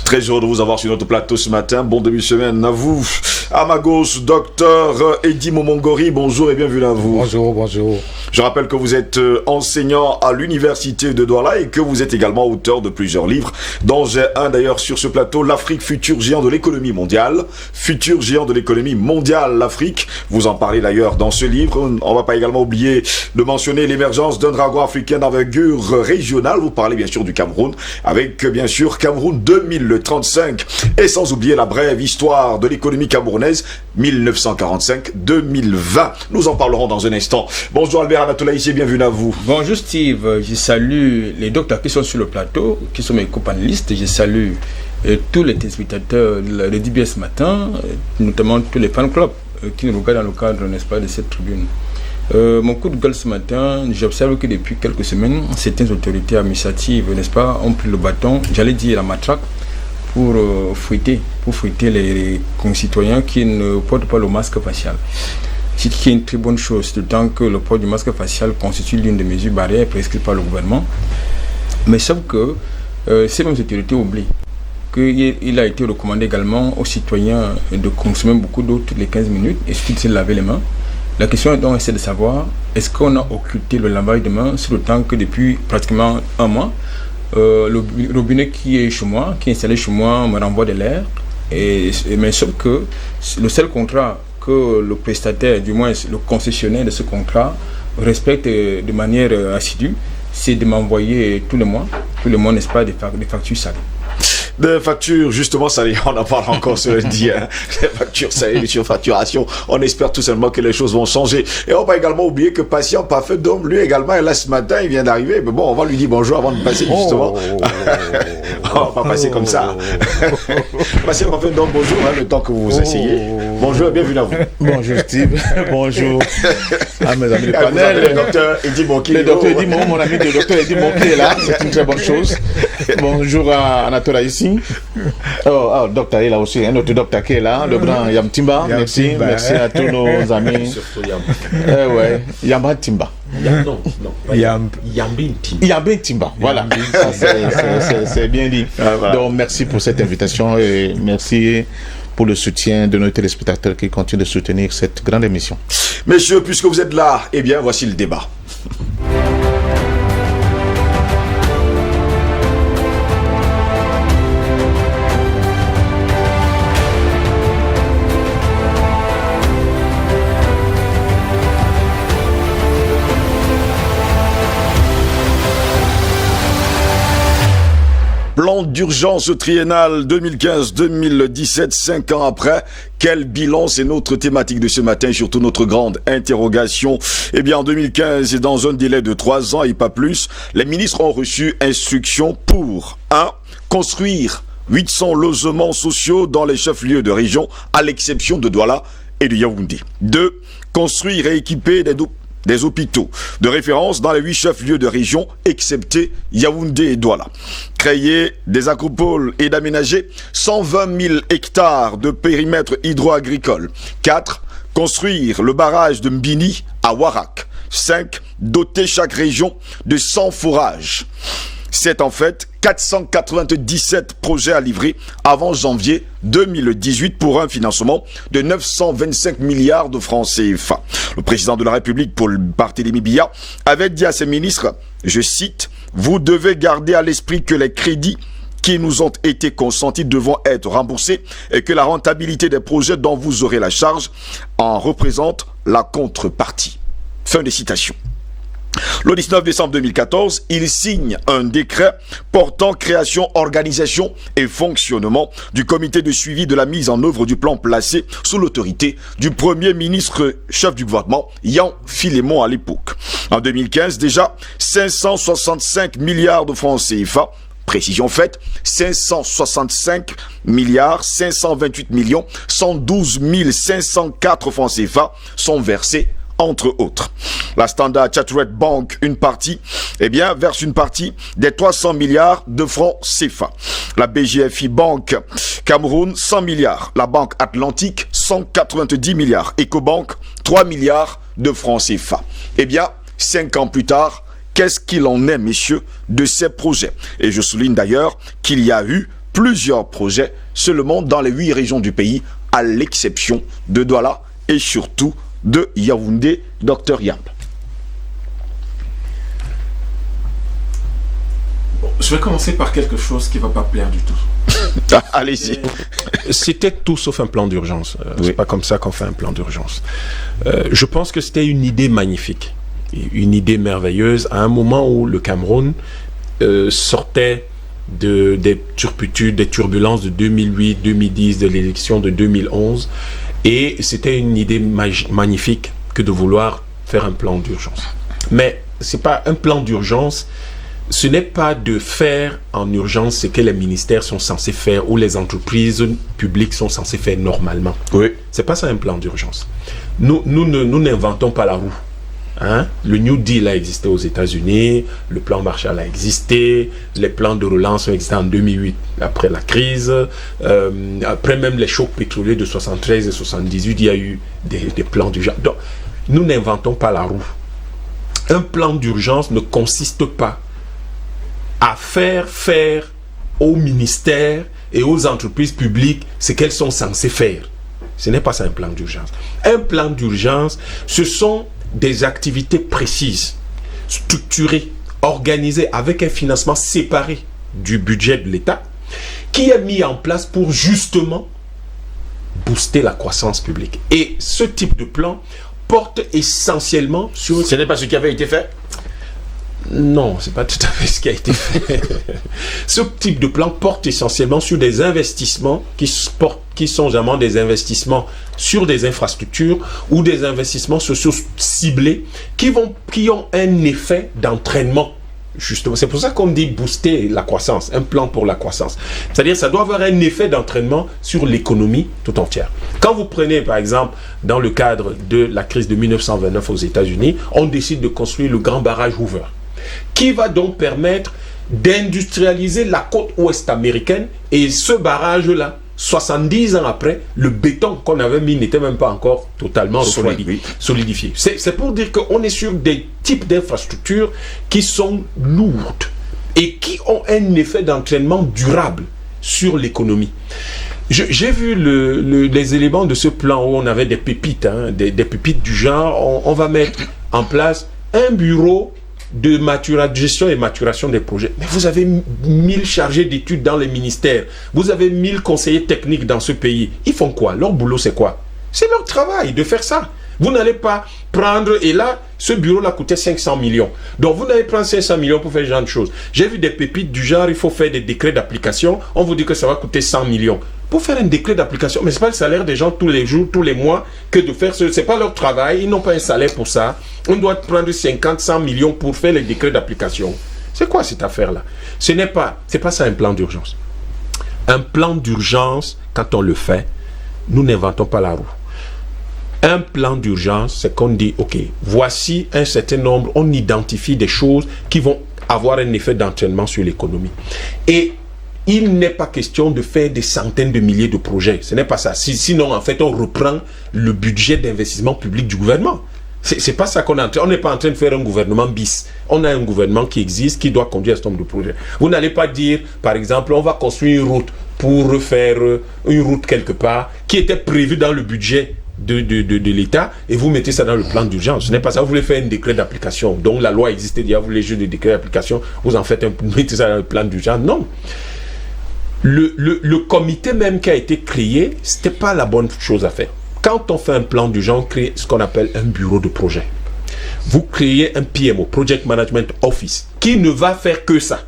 Très heureux de vous avoir sur notre plateau ce matin. Bon début de semaine à vous. À ma gauche, docteur Eddy Momongori, bonjour et bienvenue à vous. Bonjour, bonjour. Je rappelle que vous êtes enseignant à l'université de Douala et que vous êtes également auteur de plusieurs livres, dont j'ai un d'ailleurs sur ce plateau, l'Afrique, futur géant de l'économie mondiale. Futur géant de l'économie mondiale, l'Afrique. Vous en parlez d'ailleurs dans ce livre. On ne va pas également oublier de mentionner l'émergence d'un dragon africain d'envergure régionale. Vous parlez bien sûr du Cameroun, avec bien sûr Cameroun 2035. Et sans oublier la brève histoire de l'économie camerounaise 1945-2020. Nous en parlerons dans un instant. Bonjour Albert Anatolaïs et bienvenue à vous. Bonjour Steve, je salue les docteurs qui sont sur le plateau, qui sont mes co-panélistes. Je salue tous les téléspectateurs de DBS Matin, notamment tous les fan clubs qui nous regardent dans le cadre, n'est-ce pas, de cette tribune. Mon coup de gueule ce matin, j'observe que depuis quelques semaines, certaines autorités administratives, n'est-ce pas, ont pris le bâton, j'allais dire la matraque, pour fouetter les concitoyens qui ne portent pas le masque facial. Ce qui est une très bonne chose, d'autant que le port du masque facial constitue l'une des mesures barrières prescrites par le gouvernement. Mais sauf que ces mêmes autorités oublient qu'il a été recommandé également aux citoyens de consommer beaucoup d'eau toutes les 15 minutes et surtout de se laver les mains. La question est donc de savoir, est-ce qu'on a occulté le lavage de mains sur le temps que depuis pratiquement un mois, le robinet qui est chez moi, qui est installé chez moi, me renvoie de l'air Mais sauf que le seul contrat que le prestataire, du moins le concessionnaire de ce contrat, respecte de manière assidue, c'est de m'envoyer tous les mois, n'est-ce pas, des factures salées. Des factures, justement, ça, on en parle encore ce lundi, hein. Les factures, ça y est, les surfacturations. On espère tout simplement que les choses vont changer. Et on va également oublier que Patient Parfait d'homme, lui également, est là ce matin, il vient d'arriver. Mais bon, on va lui dire bonjour avant de passer, justement. On va pas passer comme ça. Patient Parfait d'homme, bonjour, hein, le temps que vous vous asseyez. Bonjour et bienvenue à vous. Bonjour Steve, bonjour à mes amis du panel. Le docteur Eddy Monki. Le docteur Eddy Monki, mon ami, le docteur Eddy Monki est là, c'est une très bonne chose. Bonjour à Anatole ici. Oh, le docteur est là aussi, un autre docteur qui est là, le grand Yam Timba. Merci à tous nos amis. Surtout Yam. Yamba Timba. Yambin Timba, voilà, c'est bien dit. Voilà. Donc merci pour cette invitation et merci pour le soutien de nos téléspectateurs qui continuent de soutenir cette grande émission. Messieurs, puisque vous êtes là, eh bien voici le débat. Plan d'urgence triennal 2015-2017, 5 ans après, quel bilan? C'est notre thématique de ce matin, surtout notre grande interrogation. Eh bien, en 2015, et dans un délai de 3 ans et pas plus, les ministres ont reçu instruction pour 1. Construire 800 logements sociaux dans les chefs-lieux de région, à l'exception de Douala et de Yaoundé. 2. Construire et équiper des hôpitaux de référence dans les 8 chefs-lieux de région, excepté Yaoundé et Douala. Créer des acropoles et d'aménager 120 000 hectares de périmètre hydro-agricole. 4. Construire le barrage de Mbini à Warak. 5. Doter chaque région de 100 forages. C'est en fait 497 projets à livrer avant janvier 2018 pour un financement de 925 milliards de francs CFA. Le président de la République, Paul Barthélémy Biya, avait dit à ses ministres, je cite, « Vous devez garder à l'esprit que les crédits qui nous ont été consentis devront être remboursés et que la rentabilité des projets dont vous aurez la charge en représente la contrepartie. » Fin de citation. Le 19 décembre 2014, il signe un décret portant création, organisation et fonctionnement du comité de suivi de la mise en œuvre du plan placé sous l'autorité du premier ministre chef du gouvernement, Yan Philémon à l'époque. En 2015, déjà, 565 milliards de francs CFA, précision faite, 565 milliards 528 millions 112 504 francs CFA sont versés entre autres. La Standard Chartered Bank, verse une partie des 300 milliards de francs CFA. La BGFI Bank Cameroun, 100 milliards. La Banque Atlantique, 190 milliards. Ecobank, 3 milliards de francs CFA. 5 ans plus tard, qu'est-ce qu'il en est, messieurs, de ces projets? Et je souligne d'ailleurs qu'il y a eu plusieurs projets seulement dans les 8 régions du pays, à l'exception de Douala et surtout de Yaoundé, Dr Yamb. Je vais commencer par quelque chose qui ne va pas plaire du tout. Allez-y. C'était tout sauf un plan d'urgence. C'est pas comme ça qu'on fait un plan d'urgence. Je pense que c'était une idée magnifique, une idée merveilleuse, à un moment où le Cameroun sortait des turpitudes, des turbulences de 2008, 2010, de l'élection de 2011. Et c'était une idée magnifique que de vouloir faire un plan d'urgence. Mais c'est pas un plan d'urgence, ce n'est pas de faire en urgence ce que les ministères sont censés faire ou les entreprises publiques sont censées faire normalement. Oui. C'est pas ça un plan d'urgence. Nous n'inventons pas la roue. Hein? Le New Deal a existé aux États-Unis, le plan Marshall a existé, les plans de relance ont existé en 2008 après la crise, après même les chocs pétroliers de 73 et 78, il y a eu des plans d'urgence. Donc, nous n'inventons pas la roue. Un plan d'urgence ne consiste pas à faire aux ministères et aux entreprises publiques ce qu'elles sont censées faire. Ce n'est pas ça un plan d'urgence. Un plan d'urgence, ce sont des activités précises, structurées, organisées avec un financement séparé du budget de l'État qui est mis en place pour justement booster la croissance publique. Et ce type de plan porte essentiellement sur... Ce n'est pas ce qui avait été fait? Non, c'est pas tout à fait ce qui a été fait. Ce type de plan porte essentiellement sur des investissements qui sont généralement des investissements sur des infrastructures ou des investissements sociaux ciblés qui ont un effet d'entraînement. Justement, c'est pour ça qu'on dit booster la croissance, un plan pour la croissance. C'est-à-dire, ça doit avoir un effet d'entraînement sur l'économie tout entière. Quand vous prenez, par exemple, dans le cadre de la crise de 1929 aux États-Unis, on décide de construire le grand barrage Hoover, qui va donc permettre d'industrialiser la côte ouest américaine. Et ce barrage-là, 70 ans après, le béton qu'on avait mis n'était même pas encore totalement solidifié. C'est pour dire qu'on est sur des types d'infrastructures qui sont lourdes et qui ont un effet d'entraînement durable sur l'économie. J'ai vu les éléments de ce plan où on avait des pépites, des pépites du genre, on va mettre en place un bureau de gestion et maturation des projets. Mais vous avez 1000 chargés d'études dans les ministères. Vous avez 1000 conseillers techniques dans ce pays. Ils font quoi? Leur boulot, c'est quoi? C'est leur travail de faire ça. Vous n'allez pas prendre... Et là, ce bureau-là coûtait 500 millions. Donc, vous n'allez prendre 500 millions pour faire ce genre de choses. J'ai vu des pépites du genre, il faut faire des décrets d'application. On vous dit que ça va coûter 100 millions. Pour faire un décret d'application, mais ce n'est pas le salaire des gens tous les jours, tous les mois, que de faire ce... Ce n'est pas leur travail, ils n'ont pas un salaire pour ça. On doit prendre 50, 100 millions pour faire les décrets d'application. C'est quoi cette affaire-là? C'est pas ça un plan d'urgence. Un plan d'urgence, quand on le fait, nous n'inventons pas la roue. Un plan d'urgence, c'est qu'on dit, ok, voici un certain nombre, on identifie des choses qui vont avoir un effet d'entraînement sur l'économie. Et il n'est pas question de faire des centaines de milliers de projets. Ce n'est pas ça. Sinon, en fait, on reprend le budget d'investissement public du gouvernement. C'est pas ça qu'on est en train. On n'est pas en train de faire un gouvernement bis. On a un gouvernement qui existe, qui doit conduire un certain nombre de projets. Vous n'allez pas dire, par exemple, on va construire une route pour refaire une route quelque part qui était prévue dans le budget de l'État et vous mettez ça dans le plan d'urgence. Ce n'est pas ça. Vous voulez faire un décret d'application. Donc la loi existait déjà, vous voulez juste des décrets d'application, vous en faites mettez ça dans le plan d'urgence. Non. Le comité même qui a été créé, c'était pas la bonne chose à faire. Quand on fait un plan d'urgence, on crée ce qu'on appelle un bureau de projet. Vous créez un PMO, Project Management Office, qui ne va faire que ça.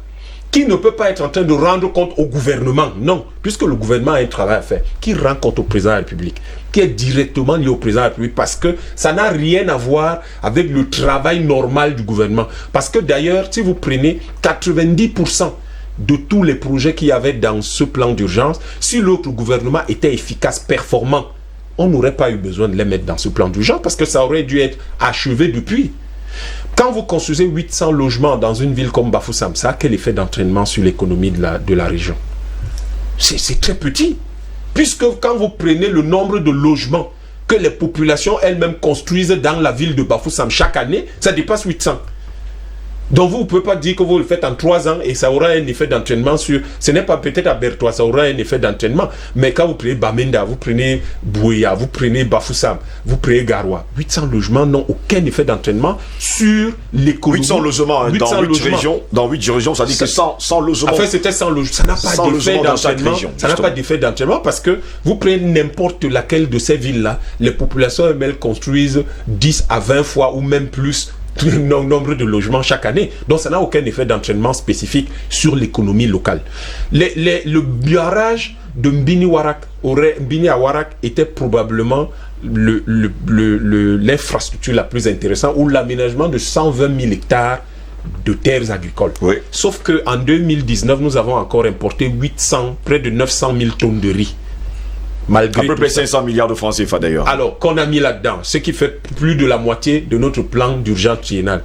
Qui ne peut pas être en train de rendre compte au gouvernement. Non, puisque le gouvernement a un travail à faire. Qui rend compte au président de la République. Qui est directement lié au président de la République. Parce que ça n'a rien à voir avec le travail normal du gouvernement. Parce que d'ailleurs, si vous prenez 90% de tous les projets qu'il y avait dans ce plan d'urgence, si l'autre gouvernement était efficace, performant, on n'aurait pas eu besoin de les mettre dans ce plan d'urgence parce que ça aurait dû être achevé depuis. Quand vous construisez 800 logements dans une ville comme Bafoussam, ça a quel effet d'entraînement sur l'économie de la région? C'est très petit. Puisque quand vous prenez le nombre de logements que les populations elles-mêmes construisent dans la ville de Bafoussam chaque année, ça dépasse 800. Donc vous ne pouvez pas dire que vous le faites en 3 ans et ça aura un effet d'entraînement sur... Ce n'est pas peut-être à Bertois, ça aura un effet d'entraînement. Mais quand vous prenez Bamenda, vous prenez Bouéa, vous prenez Bafoussam, vous prenez Garoua, 800 logements n'ont aucun effet d'entraînement sur l'économie. 800 logements 800 dans 8 logements. Régions. Dans 8 régions, ça dit que 100 logements. En fait, c'était 100 logements. Ça n'a pas d'effet d'entraînement. Ça n'a pas d'effet d'entraînement parce que vous prenez n'importe laquelle de ces villes-là, les populations elles construisent 10 à 20 fois ou même plus le nombre de logements chaque année. Donc ça n'a aucun effet d'entraînement spécifique sur l'économie locale. Le barrage de Mbini à Warak était probablement l'infrastructure la plus intéressante ou l'aménagement de 120 000 hectares de terres agricoles. Oui. Sauf qu'en 2019, nous avons encore importé près de 900 000 tonnes de riz. Malgré à peu près 500 milliards de francs CFA d'ailleurs. Alors, qu'on a mis là-dedans, ce qui fait plus de la moitié de notre plan d'urgence triennal.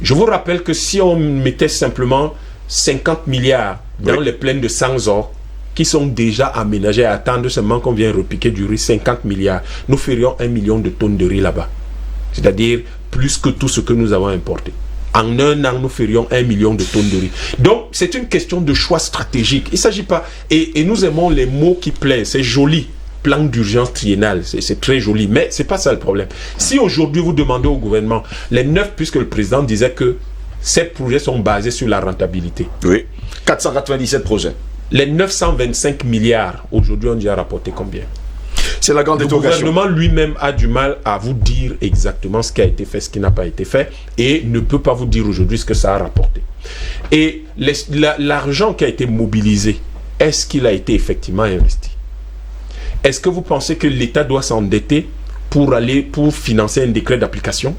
Je vous rappelle que si on mettait simplement 50 milliards dans les plaines de Sanzor, qui sont déjà aménagées à attendre seulement qu'on vienne repiquer du riz, 50 milliards, nous ferions 1 million de tonnes de riz là-bas. C'est-à-dire plus que tout ce que nous avons importé. En un an, nous ferions 1 million de tonnes de riz. Donc, c'est une question de choix stratégique. Il ne s'agit pas... Et nous aimons les mots qui plaisent. C'est joli. Plan d'urgence triennal, c'est très joli. Mais ce n'est pas ça le problème. Si aujourd'hui, vous demandez au gouvernement, les 9, puisque le président disait que ces projets sont basés sur la rentabilité. Oui. 497 projets. Les 925 milliards, aujourd'hui, on dit à rapporter combien? C'est la grande interrogation. Le gouvernement lui-même a du mal à vous dire exactement ce qui a été fait, ce qui n'a pas été fait, et ne peut pas vous dire aujourd'hui ce que ça a rapporté. Et l'argent qui a été mobilisé, est-ce qu'il a été effectivement investi? Est-ce que vous pensez que l'État doit s'endetter pour financer un décret d'application?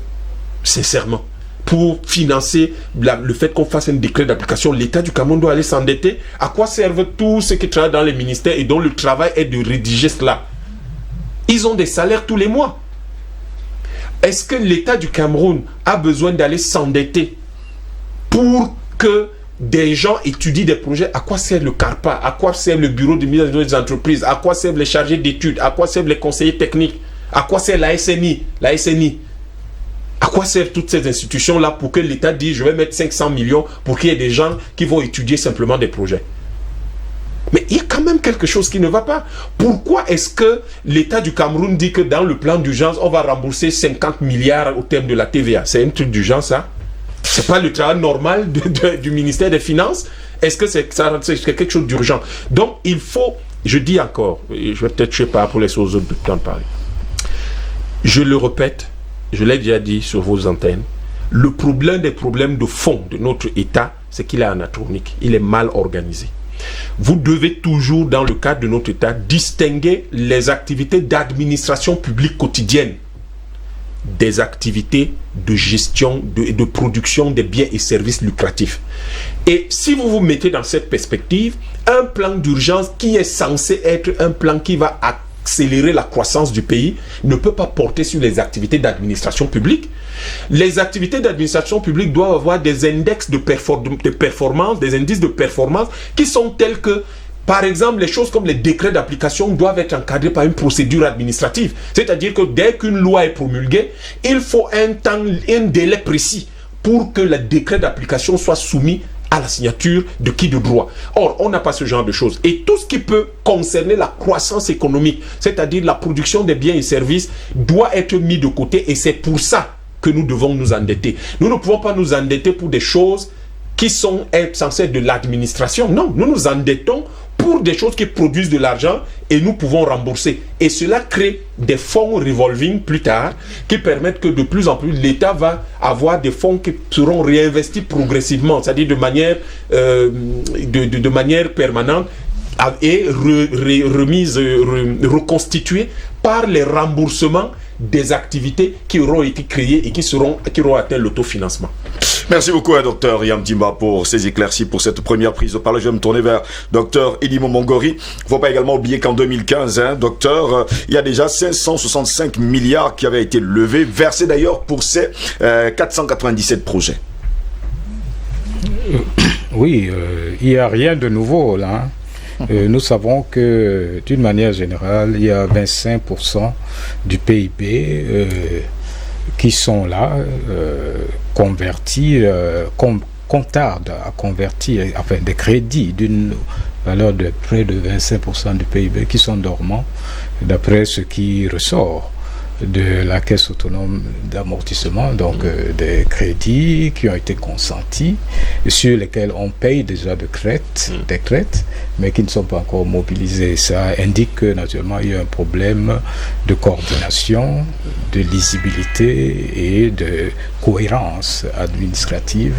Sincèrement. Pour financer le fait qu'on fasse un décret d'application, l'État du Cameroun doit aller s'endetter. À quoi servent tous ceux qui travaillent dans les ministères et dont le travail est de rédiger cela? Ils ont des salaires tous les mois. Est-ce que l'État du Cameroun a besoin d'aller s'endetter pour que des gens étudient des projets? À quoi sert le CARPA? À quoi sert le bureau de mise en œuvre des entreprises? À quoi servent les chargés d'études? À quoi servent les conseillers techniques? À quoi sert la SNI? À quoi servent toutes ces institutions-là pour que l'État dise je vais mettre 500 millions pour qu'il y ait des gens qui vont étudier simplement des projets? Mais il y a quand même quelque chose qui ne va pas. Pourquoi est-ce que l'État du Cameroun dit que dans le plan d'urgence, on va rembourser 50 milliards au terme de la TVA? C'est un truc d'urgence, ça? C'est pas le travail normal du ministère des Finances? Est-ce que c'est quelque chose d'urgent? Donc, il faut, je dis encore, et je vais peut-être, je sais pas, pour laisser aux autres de temps de parler. Je le répète, je l'ai déjà dit sur vos antennes, le problème des problèmes de fond de notre État, c'est qu'il est anachronique, il est mal organisé. Vous devez toujours, dans le cadre de notre État, distinguer les activités d'administration publique quotidienne des activités de gestion et de production des biens et services lucratifs. Et si vous vous mettez dans cette perspective, un plan d'urgence qui est censé être un plan qui va accélérer la croissance du pays ne peut pas porter sur les activités d'administration publique. Les activités d'administration publique doivent avoir des index de performance, des indices de performance qui sont tels que, par exemple, les choses comme les décrets d'application doivent être encadrés par une procédure administrative. C'est-à-dire que dès qu'une loi est promulguée, il faut un délai précis pour que le décret d'application soit soumis à la signature de qui de droit. Or, on n'a pas ce genre de choses. Et tout ce qui peut concerner la croissance économique, c'est-à-dire la production des biens et services, doit être mis de côté. Et c'est pour ça que nous devons nous endetter. Nous ne pouvons pas nous endetter pour des choses qui sont censées être de l'administration. Non, nous nous endettons pour des choses qui produisent de l'argent et nous pouvons rembourser. Et cela crée des fonds revolving plus tard qui permettent que de plus en plus l'État va avoir des fonds qui seront réinvestis progressivement, c'est-à-dire de manière permanente et reconstitués par les remboursements des activités qui auront été créées et qui auront atteint l'autofinancement. Merci beaucoup à Dr Yam Timba pour ces éclaircies, pour cette première prise de parole. Je vais me tourner vers Dr Edimo Mongori. Il ne faut pas également oublier qu'en 2015, docteur, il y a déjà 565 milliards qui avaient été levés, versés d'ailleurs pour ces 497 projets. Oui, il n'y a rien de nouveau là. Nous savons que d'une manière générale, il y a 25% du PIB qui sont là, convertis, qu'on tarde à convertir, enfin des crédits d'une valeur de près de 25% du PIB qui sont dormants, d'après ce qui ressort de la caisse autonome d'amortissement, donc des crédits qui ont été consentis, sur lesquels on paye déjà des crêtes, mais qui ne sont pas encore mobilisés. Ça indique que naturellement il y a un problème de coordination, de lisibilité et de cohérence administrative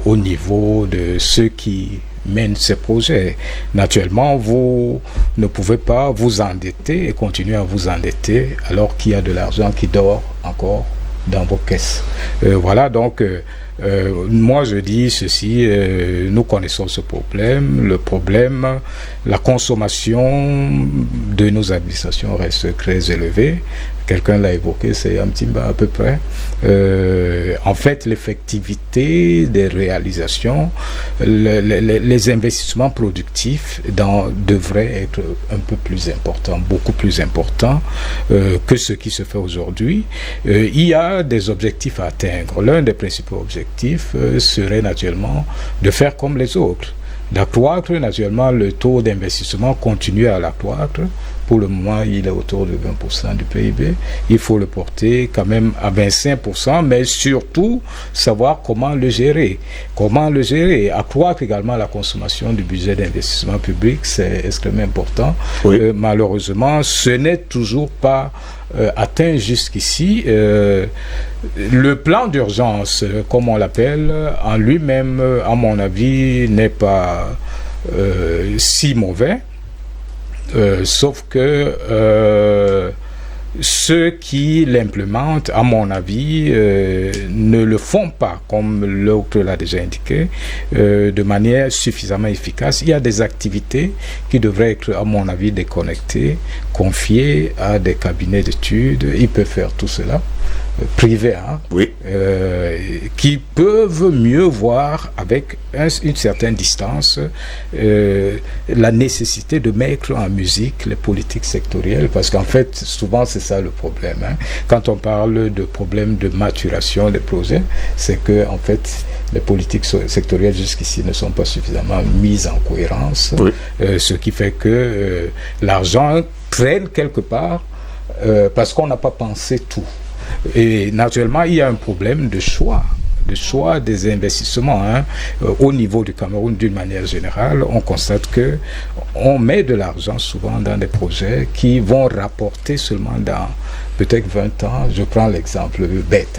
au niveau de ceux qui mènent ces projets. Naturellement, vous ne pouvez pas vous endetter et continuer à vous endetter alors qu'il y a de l'argent qui dort encore dans vos caisses. Voilà, donc moi je dis ceci, nous connaissons ce problème. Le problème, la consommation de nos administrations reste très élevée. Quelqu'un l'a évoqué, c'est un petit bas à peu près. En fait, l'effectivité des réalisations, les investissements productifs devraient être un peu plus importants, beaucoup plus importants que ce qui se fait aujourd'hui. Il y a des objectifs à atteindre. L'un des principaux objectifs serait naturellement de faire comme les autres. d'accroître. Naturellement, le taux d'investissement continue à l'accroître. Pour le moment, il est autour de 20% du PIB. Il faut le porter quand même à 25%, mais surtout savoir comment le gérer. Comment le gérer. Accroître également la consommation du budget d'investissement public, c'est extrêmement important. Oui. Malheureusement, ce n'est toujours pas atteint jusqu'ici. Le plan d'urgence, comme on l'appelle, en lui-même, à mon avis, n'est pas si mauvais. Sauf que ceux qui l'implémentent, à mon avis, ne le font pas, comme l'autre l'a déjà indiqué, de manière suffisamment efficace. Il y a des activités qui devraient être, à mon avis, déconnectées, confiées à des cabinets d'études. Ils peuvent faire tout cela. Privés, hein, oui. Qui peuvent mieux voir avec une certaine distance la nécessité de mettre en musique les politiques sectorielles, parce qu'en fait, souvent, c'est ça le problème. Hein. Quand on parle de problème de maturation des projets, c'est que, en fait, les politiques sectorielles jusqu'ici ne sont pas suffisamment mises en cohérence, oui. Ce qui fait que l'argent traîne quelque part parce qu'on n'a pas pensé tout. Et naturellement, il y a un problème de choix des investissements. Hein. Au niveau du Cameroun, d'une manière générale, on constate que on met de l'argent souvent dans des projets qui vont rapporter seulement dans peut-être 20 ans. Je prends l'exemple bête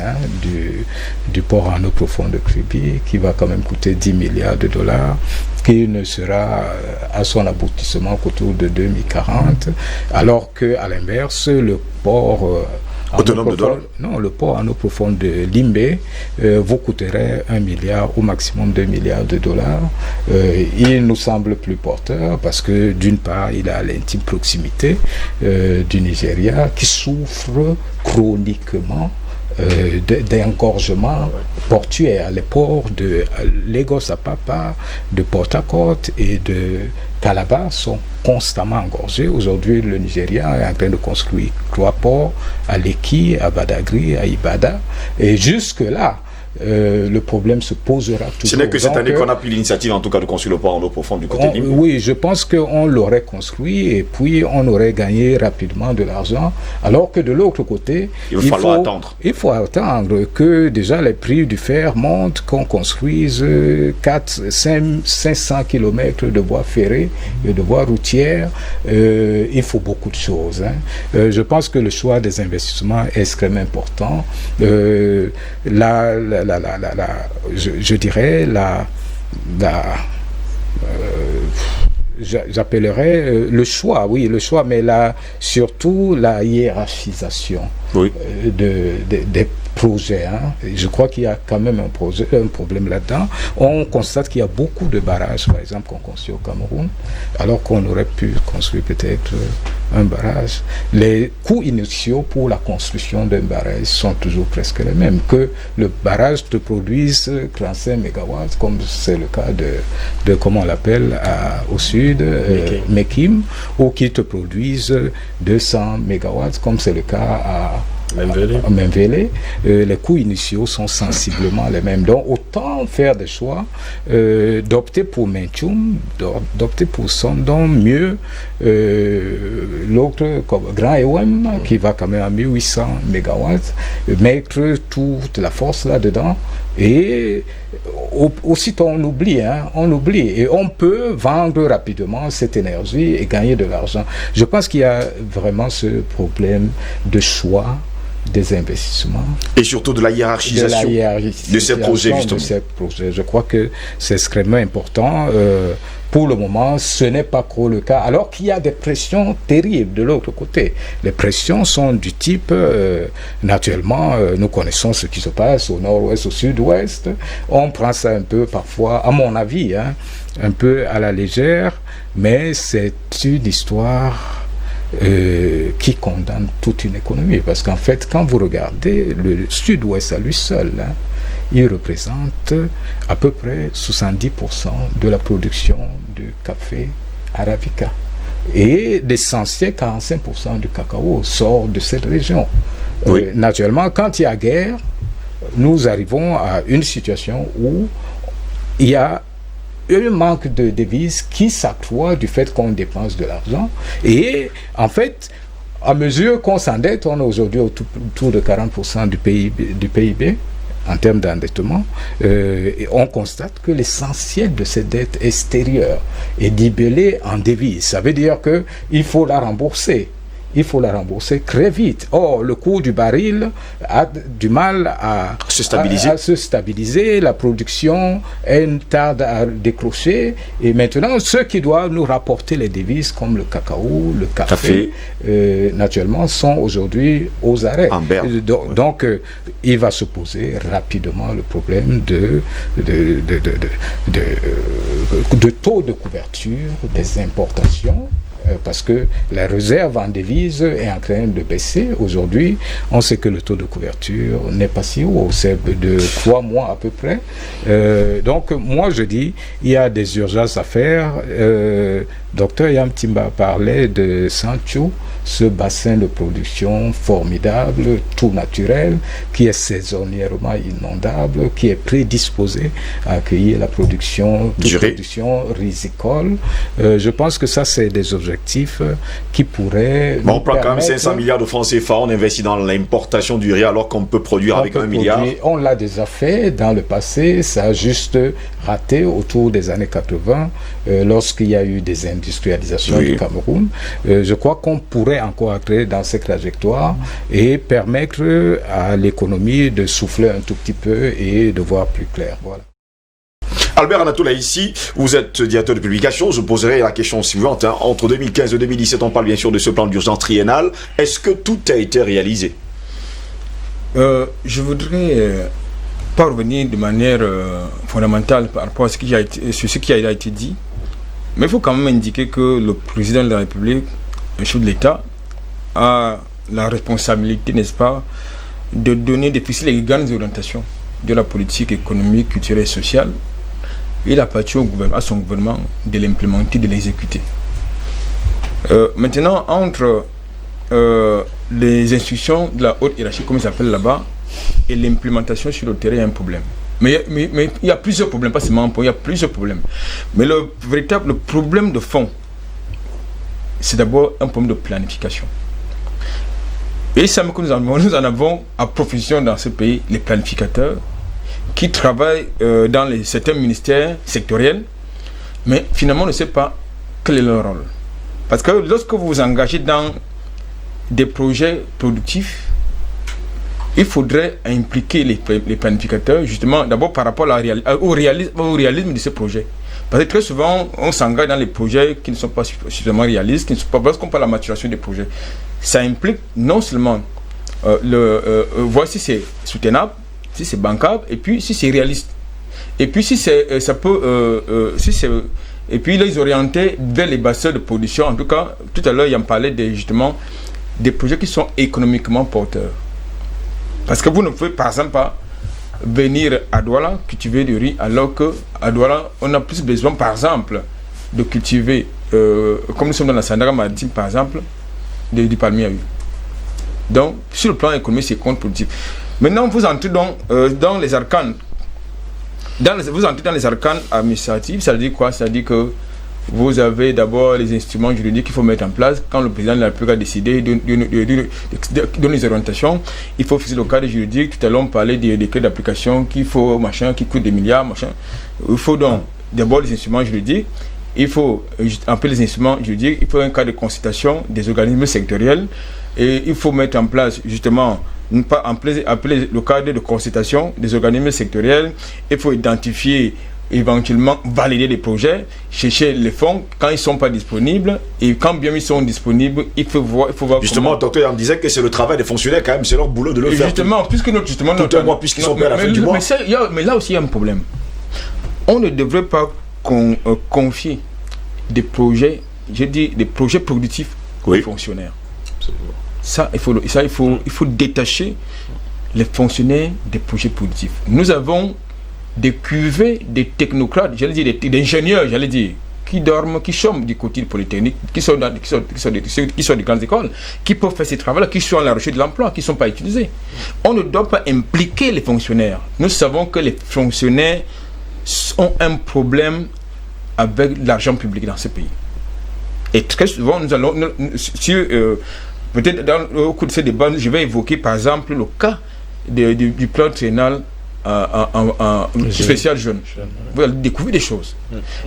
du port en eau profonde de Kribi, qui va quand même coûter 10 milliards de dollars, qui ne sera à son aboutissement qu'autour de 2040, alors qu'à l'inverse, le port autonome de dollars. Non, le port en eau profonde de Limbe vous coûterait 1 milliard, au maximum 2 milliards de dollars. Il nous semble plus porteur parce que d'une part, il a l'intime proximité du Nigeria qui souffre chroniquement d'engorgement portuaire. Les ports de Lagos Apapa, de Port Harcourt et de Calabar sont constamment engorgés. Aujourd'hui, le Nigeria est en train de construire 3 ports à Lekki, à Badagry, à Ibadan. Et jusque-là, le problème se posera toujours. Ce n'est que cette année qu'on a pris l'initiative, en tout cas, de construire le port en eau profonde du côté de Limbe. Oui, je pense qu'on l'aurait construit et puis on aurait gagné rapidement de l'argent, alors que de l'autre côté, il faut attendre que déjà les prix du fer montent, qu'on construise 500 km de voies ferrées et de voies routières. Il faut beaucoup de choses. Hein. Je pense que le choix des investissements est extrêmement important. Je dirais j'appellerais le choix, mais surtout la hiérarchisation des projets. Hein. Je crois qu'il y a quand même un problème là-dedans. On constate qu'il y a beaucoup de barrages, par exemple, qu'on construit au Cameroun, alors qu'on aurait pu construire peut-être un barrage. Les coûts initiaux pour la construction d'un barrage sont toujours presque les mêmes. Que le barrage te produise 35 MW, comme c'est le cas de comment on l'appelle, au sud, Mekim, ou qu'il te produise 200 MW, comme c'est le cas à Memvele. Les coûts initiaux sont sensiblement les mêmes. Donc, autant faire des choix, d'opter pour Menchum, d'opter pour Sondon, mieux l'autre, comme Grand EOM, qui va quand même à 1800 MW, mettre toute la force là-dedans. Et aussitôt on oublie, et on peut vendre rapidement cette énergie et gagner de l'argent. Je pense qu'il y a vraiment ce problème de choix des investissements. Et surtout de la hiérarchisation de ces projets, justement. Je crois que c'est extrêmement important. Pour le moment, ce n'est pas trop le cas, alors qu'il y a des pressions terribles de l'autre côté. Les pressions sont du type, naturellement, nous connaissons ce qui se passe au nord-ouest, au sud-ouest. On prend ça un peu parfois, à mon avis, un peu à la légère, mais c'est une histoire qui condamne toute une économie. Parce qu'en fait, quand vous regardez le sud-ouest à lui seul, il représente à peu près 70% de la production du café arabica. Et l'essentiel, 45% du cacao sort de cette région. Naturellement, quand il y a guerre, nous arrivons à une situation où il y a un manque de devises qui s'accroît du fait qu'on dépense de l'argent. Et en fait, à mesure qu'on s'endette, on est aujourd'hui autour de 40% du PIB en termes d'endettement, et on constate que l'essentiel de cette dette extérieure est libellée en devises. Ça veut dire qu'il faut la rembourser. Il faut la rembourser très vite. Or, le cours du baril a du mal à se stabiliser. La production tarde à décrocher. Et maintenant, ceux qui doivent nous rapporter les devises, comme le cacao, le café. Naturellement, sont aujourd'hui aux arrêts. Donc, il va se poser rapidement le problème de taux de couverture des importations. Parce que la réserve en devises est en train de baisser. Aujourd'hui, on sait que le taux de couverture n'est pas si haut, c'est de 3 mois à peu près. Donc, moi, je dis, il y a des urgences à faire. Docteur Yam Timba parlait de Sancho, ce bassin de production formidable, tout naturel, qui est saisonnièrement inondable, qui est prédisposé à accueillir la production risicole. Je pense que ça, c'est des objectifs qui pourraient... on prend quand même 500 milliards de francs CFA, on investit dans l'importation du riz alors qu'on peut produire avec 1 milliard. On l'a déjà fait dans le passé, ça a juste raté autour des années 80, lorsqu'il y a eu des industrialisations du Cameroun. Je crois qu'on pourrait encore entrer dans cette trajectoire et permettre à l'économie de souffler un tout petit peu et de voir plus clair. Voilà. Albert Anatola, ici, vous êtes directeur de publication. Je poserai la question suivante. Entre 2015 et 2017, on parle bien sûr de ce plan d'urgence triennal. Est-ce que tout a été réalisé? Je voudrais pas revenir de manière fondamentale par rapport à ce qui a été dit. Mais il faut quand même indiquer que le président de la République, le chef de l'État, a la responsabilité, n'est-ce pas, de donner des pistes les grandes orientations de la politique économique, culturelle et sociale. Il appartient à son gouvernement de l'implémenter, de l'exécuter. Maintenant, entre les instructions de la haute hiérarchie, comme ils s'appellent là-bas, et l'implémentation sur le terrain, il y a un problème. Mais il y a plusieurs problèmes, pas seulement un point, il y a plusieurs problèmes. Mais le véritable problème de fond, c'est d'abord un problème de planification. Et ça que nous en avons à profession dans ce pays, les planificateurs, qui travaillent dans certains ministères sectoriels, mais finalement on ne sait pas quel est leur rôle. Parce que lorsque vous vous engagez dans des projets productifs, il faudrait impliquer les planificateurs, justement, d'abord par rapport au réalisme de ces projets. Parce que très souvent, on s'engage dans les projets qui ne sont pas suffisamment réalistes, qui ne sont pas, parce qu'on parle de la maturation des projets. Ça implique non seulement voir si c'est soutenable, si c'est bancable, et puis si c'est réaliste. Et puis si ça peut, et puis les orienter vers les bassins de production. En tout cas, tout à l'heure, il en parlait justement des projets qui sont économiquement porteurs. Parce que vous ne pouvez par exemple pas venir à Douala cultiver du riz, alors qu'à Douala, on a plus besoin par exemple de cultiver, comme nous sommes dans la Sandara maritime par exemple, du palmier à huile. Donc, sur le plan économique, c'est contre-productif. Maintenant, vous entrez dans les arcanes. Vous entrez dans les arcanes administratifs, ça veut dire quoi? Ça veut dire que vous avez d'abord les instruments juridiques qu'il faut mettre en place. Quand le président de la République a décidé de donner les orientations, il faut fixer le cadre juridique. Tout à l'heure, on parlait des décrets d'application qui coûtent des milliards, machin. Il faut donc d'abord les instruments juridiques. Il faut, après les instruments juridiques, il faut un cadre de consultation des organismes sectoriels. Et il faut mettre en place, justement, appeler le cadre de consultation des organismes sectoriels. Il faut identifier, éventuellement valider les projets, chercher les fonds quand ils ne sont pas disponibles, et quand bien ils sont disponibles, il faut voir justement, le docteur me disait que c'est le travail des fonctionnaires quand même, c'est leur boulot de le faire. Justement, puisque tout un mois, puisqu'ils sont prêts à la fin du mois. Mais là aussi, il y a un problème. On ne devrait pas confier des projets, j'ai dit des projets productifs aux fonctionnaires. Ça, il faut détacher les fonctionnaires des projets productifs. Nous avons des cuvées, des technocrates, des ingénieurs, qui dorment, qui chôment du côté polytechnique, qui sont des grandes écoles, qui peuvent faire ces travaux-là, qui sont à la recherche de l'emploi, qui ne sont pas utilisés. On ne doit pas impliquer les fonctionnaires. Nous savons que les fonctionnaires ont un problème avec l'argent public dans ce pays. Et très souvent, nous allons, peut-être au cours de ce débat, je vais évoquer par exemple le cas du plan triennal spécial jeune. Vous allez découvrir des choses.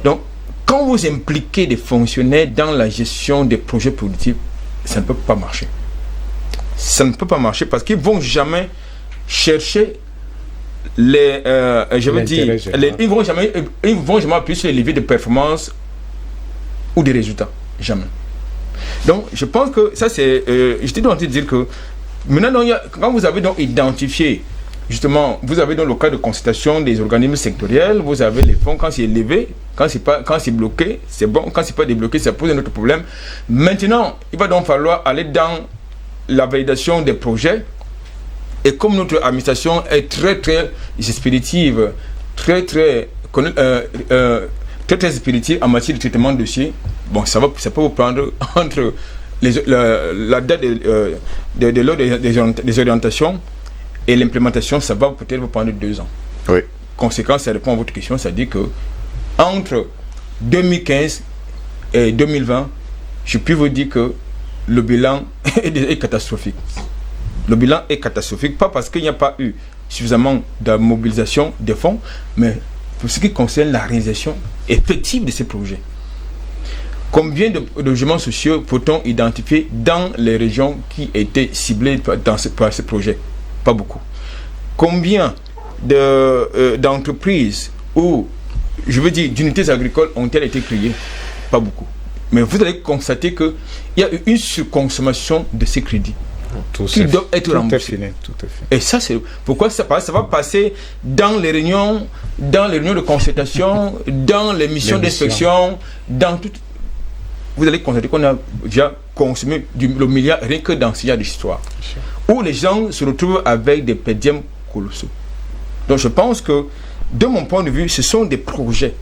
Donc, quand vous impliquez des fonctionnaires dans la gestion des projets productifs, ça ne peut pas marcher. Ça ne peut pas marcher parce qu'ils ne vont jamais chercher ils vont jamais appuyer sur les leviers de performance ou des résultats. Jamais. Donc, je pense que ça, c'est... j'étais en train de dire que maintenant, quand vous avez donc identifié, justement, vous avez donc le cas de consultation des organismes sectoriels, vous avez les fonds, quand c'est élevé, quand c'est bloqué, c'est bon, quand c'est pas débloqué, ça pose un autre problème. Maintenant, il va donc falloir aller dans la validation des projets. Et comme notre administration est très expéditive, très expéditive en matière de traitement de dossier, bon, ça peut vous prendre entre la date des orientations et l'implémentation, ça va peut-être vous prendre 2 ans. Oui. Conséquence, ça répond à votre question, ça dit que entre 2015 et 2020, je peux vous dire que le bilan est catastrophique. Le bilan est catastrophique, pas parce qu'il n'y a pas eu suffisamment de mobilisation des fonds, mais pour ce qui concerne la réalisation effective de ces projets. Combien de logements sociaux peut-on identifier dans les régions qui étaient ciblées par ce projet? Pas beaucoup. Combien d'entreprises ou, je veux dire, d'unités agricoles ont-elles été créées? Pas beaucoup. Mais vous allez constater qu'il y a eu une surconsommation de ces crédits qui doivent être remboursés. Tout est fini. Et ça, c'est pourquoi ça va passer dans les réunions de concertation, dans les missions d'inspection, dans tout. Vous allez constater qu'on a déjà consommé le milliard rien que dans ce genre d'histoire, où les gens se retrouvent avec des pédiums colossaux. Donc je pense que, de mon point de vue, ce sont des projets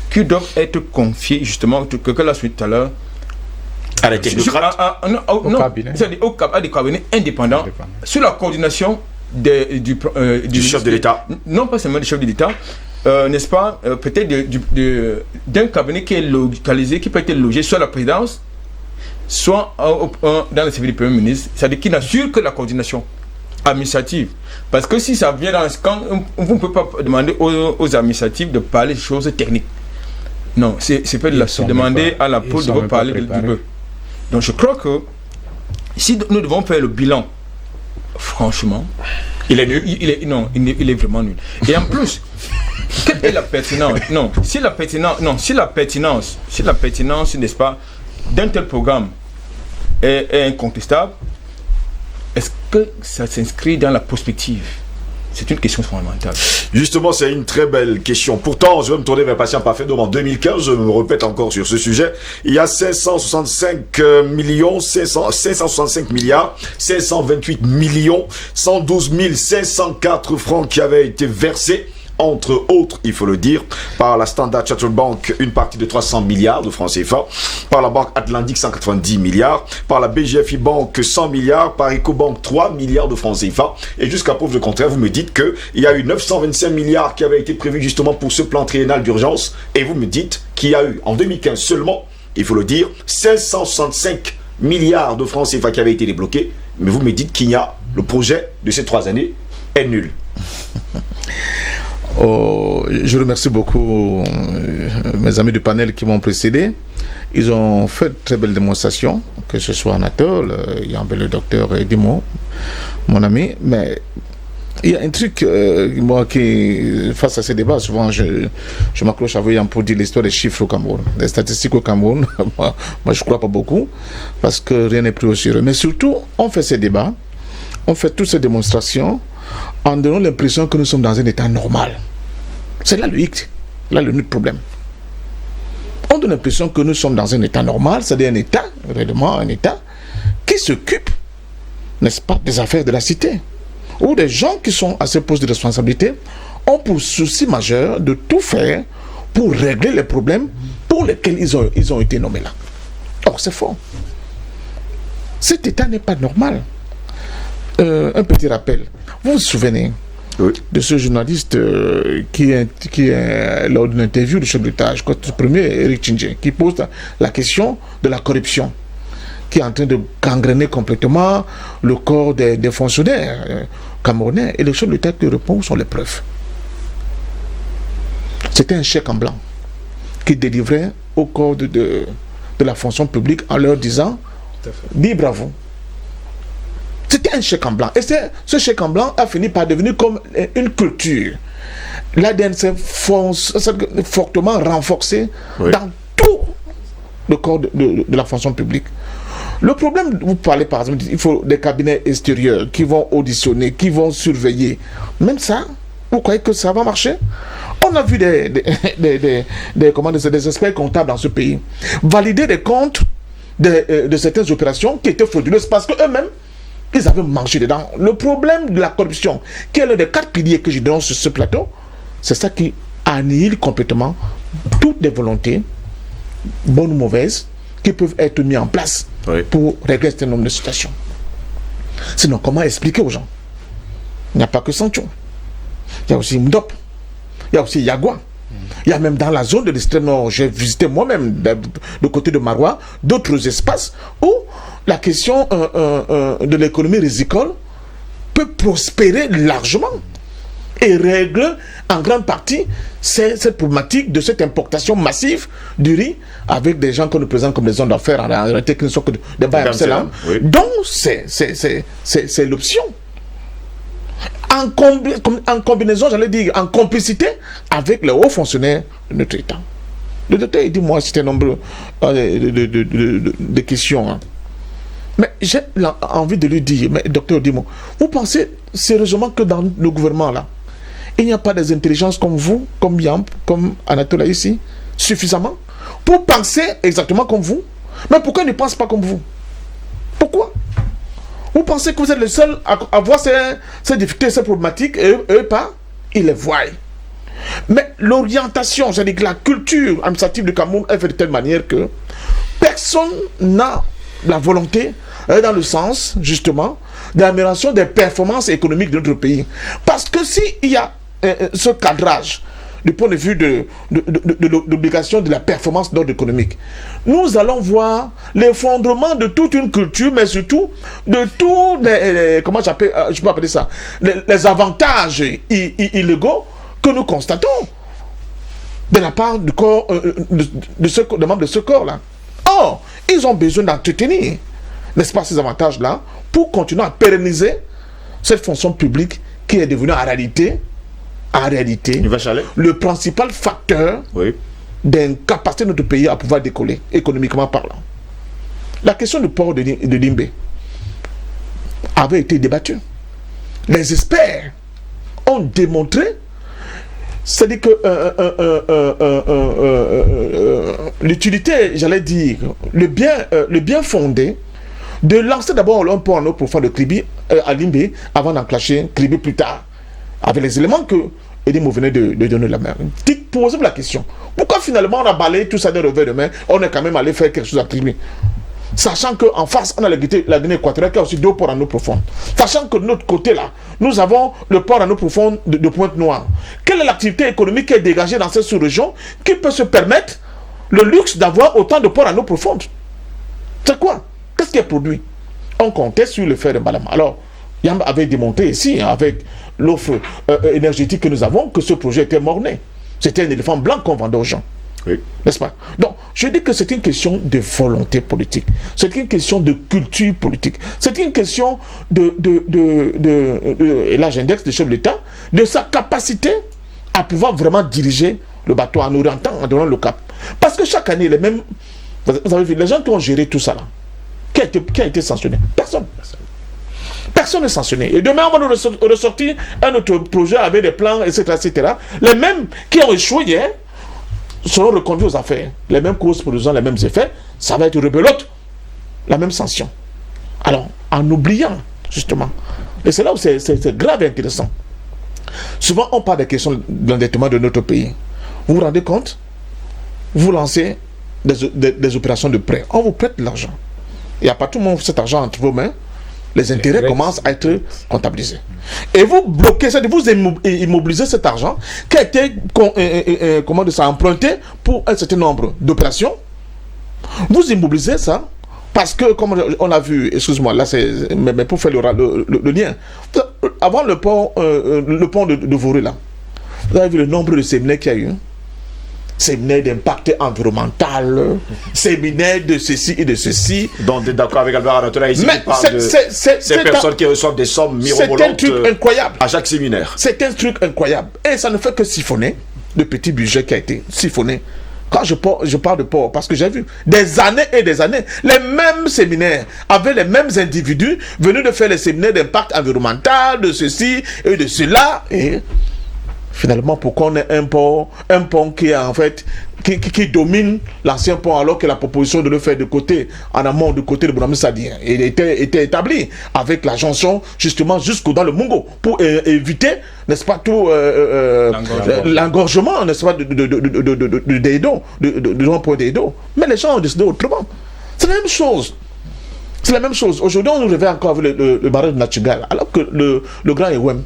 qui doivent être confiés, justement, que l'a souhaité tout à l'heure, à la technocrate, c'est-à-dire à des cabinets indépendants sur la coordination du chef de l'État. Non pas seulement du chef de l'État, n'est-ce pas, peut-être d'un cabinet qui est localisé, qui peut être logé soit à la présidence, soit dans le service du Premier ministre, c'est-à-dire qui n'assure que la coordination administrative. Parce que si ça vient quand vous ne pouvez pas demander aux administratifs de parler de choses techniques. Non, c'est peut-être demander à la poule de vous parler du bœuf. Donc je crois que si nous devons faire le bilan, franchement, il est nul. Il est vraiment nul. Et en plus, quelle est la pertinence? Si la pertinence, n'est-ce pas, d'un tel programme est incontestable, est-ce que ça s'inscrit dans la prospective? C'est une question fondamentale. Justement, c'est une très belle question. Pourtant, je vais me tourner vers Patient Parfait. En 2015, je me répète encore sur ce sujet, il y a 565 milliards, 528 millions, 112 504 francs qui avaient été versés, entre autres, il faut le dire, par la Standard Chartered Bank, une partie de 300 milliards de francs CFA, par la Banque Atlantique, 190 milliards, par la BGFI Bank, 100 milliards, par EcoBank, 3 milliards de francs CFA. Et jusqu'à preuve de contraire, vous me dites qu'il y a eu 925 milliards qui avaient été prévus justement pour ce plan triennal d'urgence. Et vous me dites qu'il y a eu, en 2015 seulement, il faut le dire, 565 milliards de francs CFA qui avaient été débloqués. Mais vous me dites qu'il y a le projet de ces 3 années est nul. Je remercie beaucoup mes amis du panel qui m'ont précédé. Ils ont fait de très belles démonstrations, que ce soit Anatole, le docteur Edimo, mon ami. Mais il y a un truc, moi, qui, face à ces débats, souvent je m'accroche à vous pour dire l'histoire des chiffres au Cameroun, des statistiques au Cameroun. moi, je ne crois pas beaucoup, parce que rien n'est pris au sérieux. Mais surtout, on fait ces débats, on fait toutes ces démonstrations, en donnant l'impression que nous sommes dans un état normal. C'est là le hic, là le problème. On donne l'impression que nous sommes dans un état normal, c'est-à-dire un état, réellement un état, qui s'occupe, n'est-ce pas, des affaires de la cité, où des gens qui sont à ce poste de responsabilité ont pour souci majeur de tout faire pour régler les problèmes pour lesquels ils ont été nommés là. Or, c'est faux. Cet état n'est pas normal. Un petit rappel. Vous vous souvenez, de ce journaliste qui est lors d'une interview du chef de l'État, je crois que le premier, Eric Tchindje, qui pose la question de la corruption, qui est en train de gangréner complètement le corps des fonctionnaires camerounais. Et le chef de l'État qui répond sont les preuves. C'était un chèque en blanc qui délivrait au corps de la fonction publique en leur disant « libre à vous ». C'était un chèque en blanc. Et ce chèque en blanc a fini par devenir comme une culture. L'ADN s'est fortement renforcé dans tout le corps de la fonction publique. Le problème, vous parlez par exemple, il faut des cabinets extérieurs qui vont auditionner, qui vont surveiller. Même ça, vous croyez que ça va marcher? On a vu des experts comptables dans ce pays valider des comptes de certaines opérations qui étaient frauduleuses parce qu'eux-mêmes, ils avaient mangé dedans. Le problème de la corruption, qui est l'un des 4 piliers que je donne sur ce plateau, c'est ça qui annihile complètement toutes les volontés, bonnes ou mauvaises, qui peuvent être mises en place pour régler un certain nombre de situations. Sinon, comment expliquer aux gens? Il n'y a pas que Sancho. Il y a aussi Mdop. Il y a aussi Yagua. Il y a même dans la zone de l'extrême nord, j'ai visité moi-même de côté de Marois, d'autres espaces où la question de l'économie rizicole peut prospérer largement et régler en grande partie cette problématique de cette importation massive du riz avec des gens qu'on nous présente comme des hommes d'affaires en réalité qui ne sont que des bains. Donc c'est l'option. En combinaison, j'allais dire, en complicité avec les hauts fonctionnaires de notre État. Le docteur, il dit, moi, c'était nombreux de questions. Hein. Mais j'ai envie de lui dire, mais docteur, dis-moi, vous pensez sérieusement que dans le gouvernement, là, il n'y a pas des intelligences comme vous, comme Yamp, comme Anatole ici, suffisamment, pour penser exactement comme vous? Mais pourquoi ils ne pensent pas comme vous? Pourquoi? Vous pensez que vous êtes le seul à voir ces difficultés, ces problématiques, et eux pas? Ils les voient. Mais l'orientation, c'est-à-dire que la culture administrative du Cameroun est faite de telle manière que personne n'a la volonté dans le sens, justement, de l'amélioration des performances économiques de notre pays. Parce que s'il y a ce cadrage du point de vue de l'obligation de la performance d'ordre économique, nous allons voir l'effondrement de toute une culture, mais surtout de tous les comment je peux appeler ça, les avantages illégaux que nous constatons de la part du corps, des membres de ce corps-là. Or, ils ont besoin d'entretenir, n'est-ce pas, ces avantages-là pour continuer à pérenniser cette fonction publique qui est devenue en réalité, le principal facteur d'incapacité de notre pays à pouvoir décoller, économiquement parlant. La question du port de Limbe avait été débattue. Les experts ont démontré, c'est-à-dire que l'utilité, j'allais dire, le bien fondé de lancer d'abord un port en eau profonde de Kribi à Limbe avant d'enclencher Kribi plus tard, avec les éléments que Edim venait de donner la main. Posez-vous la question. Pourquoi finalement on a balayé tout ça d'un revers de main, on est quand même allé faire quelque chose à Kribi? Sachant qu'en face, on a la Guinée équatoriale qui a aussi 2 ports en eau profonde. Sachant que de notre côté là, nous avons le port en eau profonde de Pointe-Noire. Quelle est l'activité économique qui est dégagée dans cette sous-région qui peut se permettre le luxe d'avoir autant de ports en eau profonde? C'est quoi? Qu'est-ce qui est produit? On comptait sur le fer de Mbalama. Alors, Yam avait démontré ici, avec l'offre énergétique que nous avons, que ce projet était mort-né. C'était un éléphant blanc qu'on vendait aux gens. Oui. N'est-ce pas? Donc, je dis que c'est une question de volonté politique. C'est une question de culture politique. C'est une question et là j'indexe le chef de l'État, de sa capacité à pouvoir vraiment diriger le bateau en orientant, en donnant le cap. Parce que chaque année, vous avez vu, les gens qui ont géré tout ça là, qui a été sanctionné? Personne. Personne n'est sanctionné. Et demain, on va nous ressortir un autre projet avec des plans, etc., etc. Les mêmes qui ont échoué hier seront reconduits aux affaires. Les mêmes causes produisant les mêmes effets, ça va être rebelote. La même sanction. Alors, en oubliant, justement, et c'est là où c'est grave et intéressant. Souvent, on parle des questions de l'endettement de notre pays. Vous vous rendez compte? Vous lancez des opérations de prêt. On vous prête de l'argent. Et à partir du moment où cet argent entre vos mains, les intérêts commencent à être comptabilisés. Et vous bloquez, c'est-à-dire vous immobilisez cet argent qui a été emprunté pour un certain nombre d'opérations. Vous immobilisez ça parce que, comme on a vu, excuse-moi, là c'est, mais pour faire le lien, avant le pont de Voré là, vous avez vu le nombre de séminaires qu'il y a eu. Séminaire d'impact environnemental, séminaire de ceci et de ceci. Donc, d'accord avec Albert Anatola ici, mais ces personnes qui reçoivent des sommes mirobolantes. C'est un truc incroyable. À chaque séminaire. C'est un truc incroyable. Et ça ne fait que siphonner le petit budget qui a été siphonné. Quand je parle de port, parce que j'ai vu des années et des années, les mêmes séminaires avec les mêmes individus venus de faire les séminaires d'impact environnemental, de ceci et de cela. Et finalement, pourquoi on ait un pont qui est en fait qui domine l'ancien pont, alors que la proposition de le faire de côté, en amont du côté de Bounama Sadi, il était établi avec la jonction justement jusqu'au dans le Mungo pour éviter, n'est-ce pas, tout l'engorgement, n'est-ce pas, de l'emploi des dos. Mais les gens ont décidé autrement. C'est la même chose. C'est la même chose. Aujourd'hui, on nous réveille encore avec le barrage de Nachigal, alors que le grand Ewem,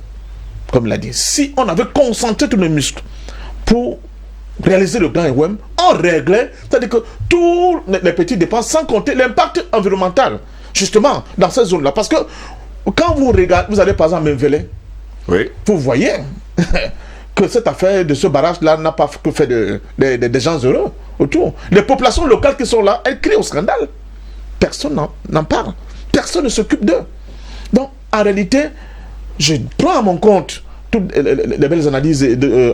comme il l'a dit, si on avait concentré tous les muscles pour réaliser le grand EWEM, on réglait, c'est-à-dire que tous les petites dépenses, sans compter l'impact environnemental, justement, dans ces zones-là. Parce que quand vous regardez, vous allez par exemple à Menvele, oui, vous voyez que cette affaire de ce barrage-là n'a pas que fait des gens heureux autour. Les populations locales qui sont là, elles crient au scandale. Personne n'en parle. Personne ne s'occupe d'eux. Donc, en réalité, je prends à mon compte toutes les belles analyses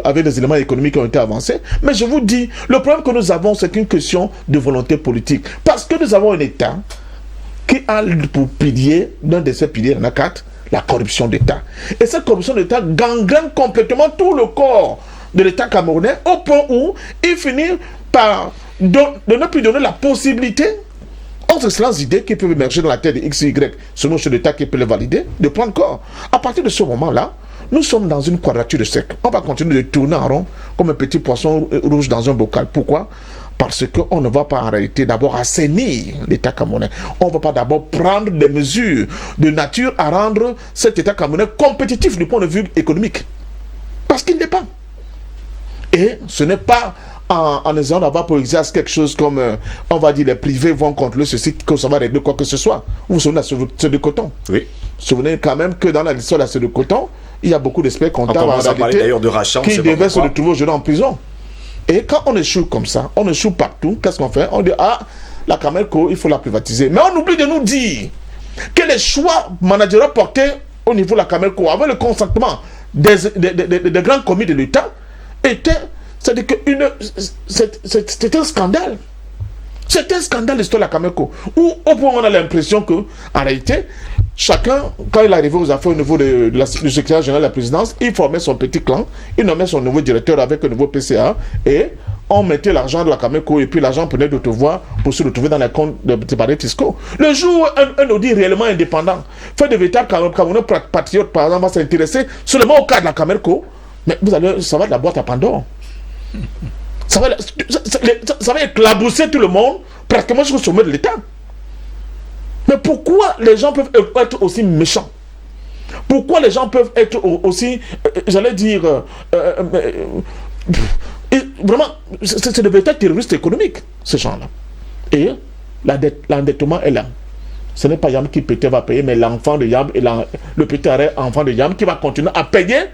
avec des éléments économiques qui ont été avancés, mais je vous dis, le problème que nous avons, c'est une question de volonté politique. Parce que nous avons un État qui a pour pilier, l'un de ses piliers, il y en a 4, la corruption d'État. Et cette corruption d'État gangrène complètement tout le corps de l'État camerounais, au point où il finit par ne plus donner la possibilité aux excellentes idées qui peuvent émerger dans la tête de X, Y, selon ce l'État qui peut les valider, de prendre corps. À partir de ce moment-là, nous sommes dans une quadrature de cercle. On va continuer de tourner en rond comme un petit poisson rouge dans un bocal. Pourquoi? Parce qu'on ne va pas en réalité d'abord assainir l'État camerounais. On ne va pas d'abord prendre des mesures de nature à rendre cet État camerounais compétitif du point de vue économique. Parce qu'il n'est pas. Et ce n'est pas en essayant d'avoir pour exercer quelque chose comme, on va dire, les privés vont contrôler ceci, que ça va régler quoi que ce soit. Vous vous souvenez de ce de coton? Oui. Vous vous souvenez quand même que dans l'histoire de ce de coton, il y a beaucoup d'experts comptables en réalité de rachat, qui devaient se retrouver aujourd'hui en prison. Et quand on échoue comme ça, on échoue partout, qu'est-ce qu'on fait? On dit, ah, la Camelco, il faut la privatiser. Mais on oublie de nous dire que les choix managériaux portés au niveau de la Camelco, avec le consentement des grands commis de l'État, étaient, c'est-à-dire que c'était un scandale. C'est un scandale l'histoire de la Camelco, où au point où on a l'impression que, en réalité, chacun, quand il arrivait aux affaires au niveau du secrétaire général de la présidence, il formait son petit clan, il nommait son nouveau directeur avec un nouveau PCA, et on mettait l'argent de la Camelco, et puis l'argent prenait d'autres voies pour se retrouver dans les comptes des paradis fiscaux. Le jour où un audit réellement indépendant fait de véritables Camerounais patriotes, par exemple, va s'intéresser seulement au cas de la Camelco, mais vous allez savoir de la boîte à Pandore. Ça va éclabousser tout le monde, pratiquement jusqu'au sommet de l'État. Mais pourquoi les gens peuvent être aussi méchants? Pourquoi les gens peuvent être aussi, j'allais dire, vraiment, c'est de véritables terroristes économiques, ces gens-là. Et l'endettement est là. Ce n'est pas Yam qui peut-être va payer, mais l'enfant de Yam et le petit enfant de Yam qui va continuer à payer.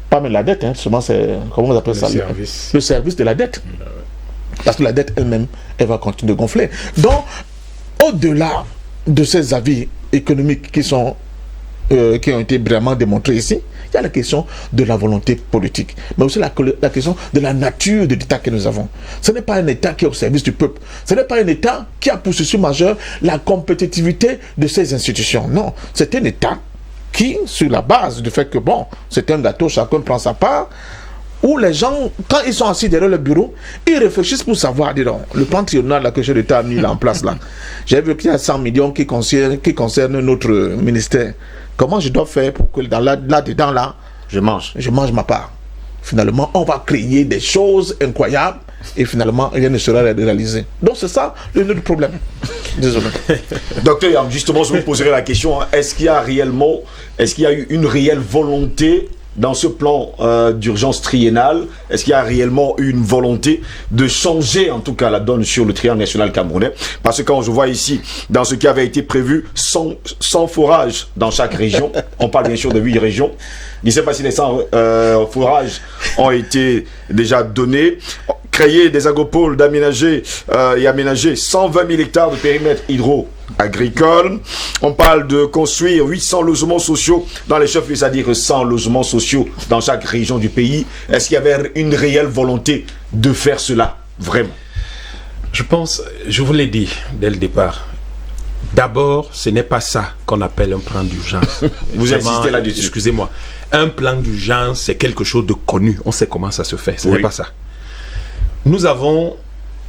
Pas même la dette, hein, seulement c'est, comment on appelle ça? Le service de la dette. Parce que la dette elle-même, elle va continuer de gonfler. Donc, au-delà de ces avis économiques qui ont été vraiment démontrés ici, il y a la question de la volonté politique, mais aussi la question de la nature de l'État que nous avons. Ce n'est pas un État qui est au service du peuple. Ce n'est pas un État qui a pour souci majeur la compétitivité de ses institutions. Non, c'est un État qui, sur la base du fait que, bon, c'est un gâteau, chacun prend sa part, où les gens, quand ils sont assis derrière le bureau, ils réfléchissent pour savoir, dis donc, le plan triennal là, que j'ai l'État a mis là en place là, j'ai vu qu'il y a 100 millions qui concernent notre ministère. Comment je dois faire pour que là-dedans là, je mange ma part? Finalement, on va créer des choses incroyables et finalement, rien ne sera réalisé. Donc c'est ça le problème. Désolé. Docteur Yam, justement, je vous poserai la question, est-ce qu'il y a eu une réelle volonté dans ce plan d'urgence triennale, est-ce qu'il y a réellement une volonté de changer en tout cas la donne sur le triangle national camerounais? Parce que quand je vois ici, dans ce qui avait été prévu, 100 forages dans chaque région, on parle bien sûr de 8 régions, je ne sais pas si les 100 forages ont été déjà donnés. Créer des agropoles d'aménager et aménager 120 000 hectares de périmètre hydro-agricole. On parle de construire 800 logements sociaux dans les chefs-lieux, c'est-à-dire 100 logements sociaux dans chaque région du pays. Est-ce qu'il y avait une réelle volonté de faire cela, vraiment? Je pense, je vous l'ai dit dès le départ, d'abord, ce n'est pas ça qu'on appelle un plan d'urgence. Vous insistez là-dessus. Excusez-moi. Un plan d'urgence, c'est quelque chose de connu. On sait comment ça se fait. Ce n'est pas ça. Nous avons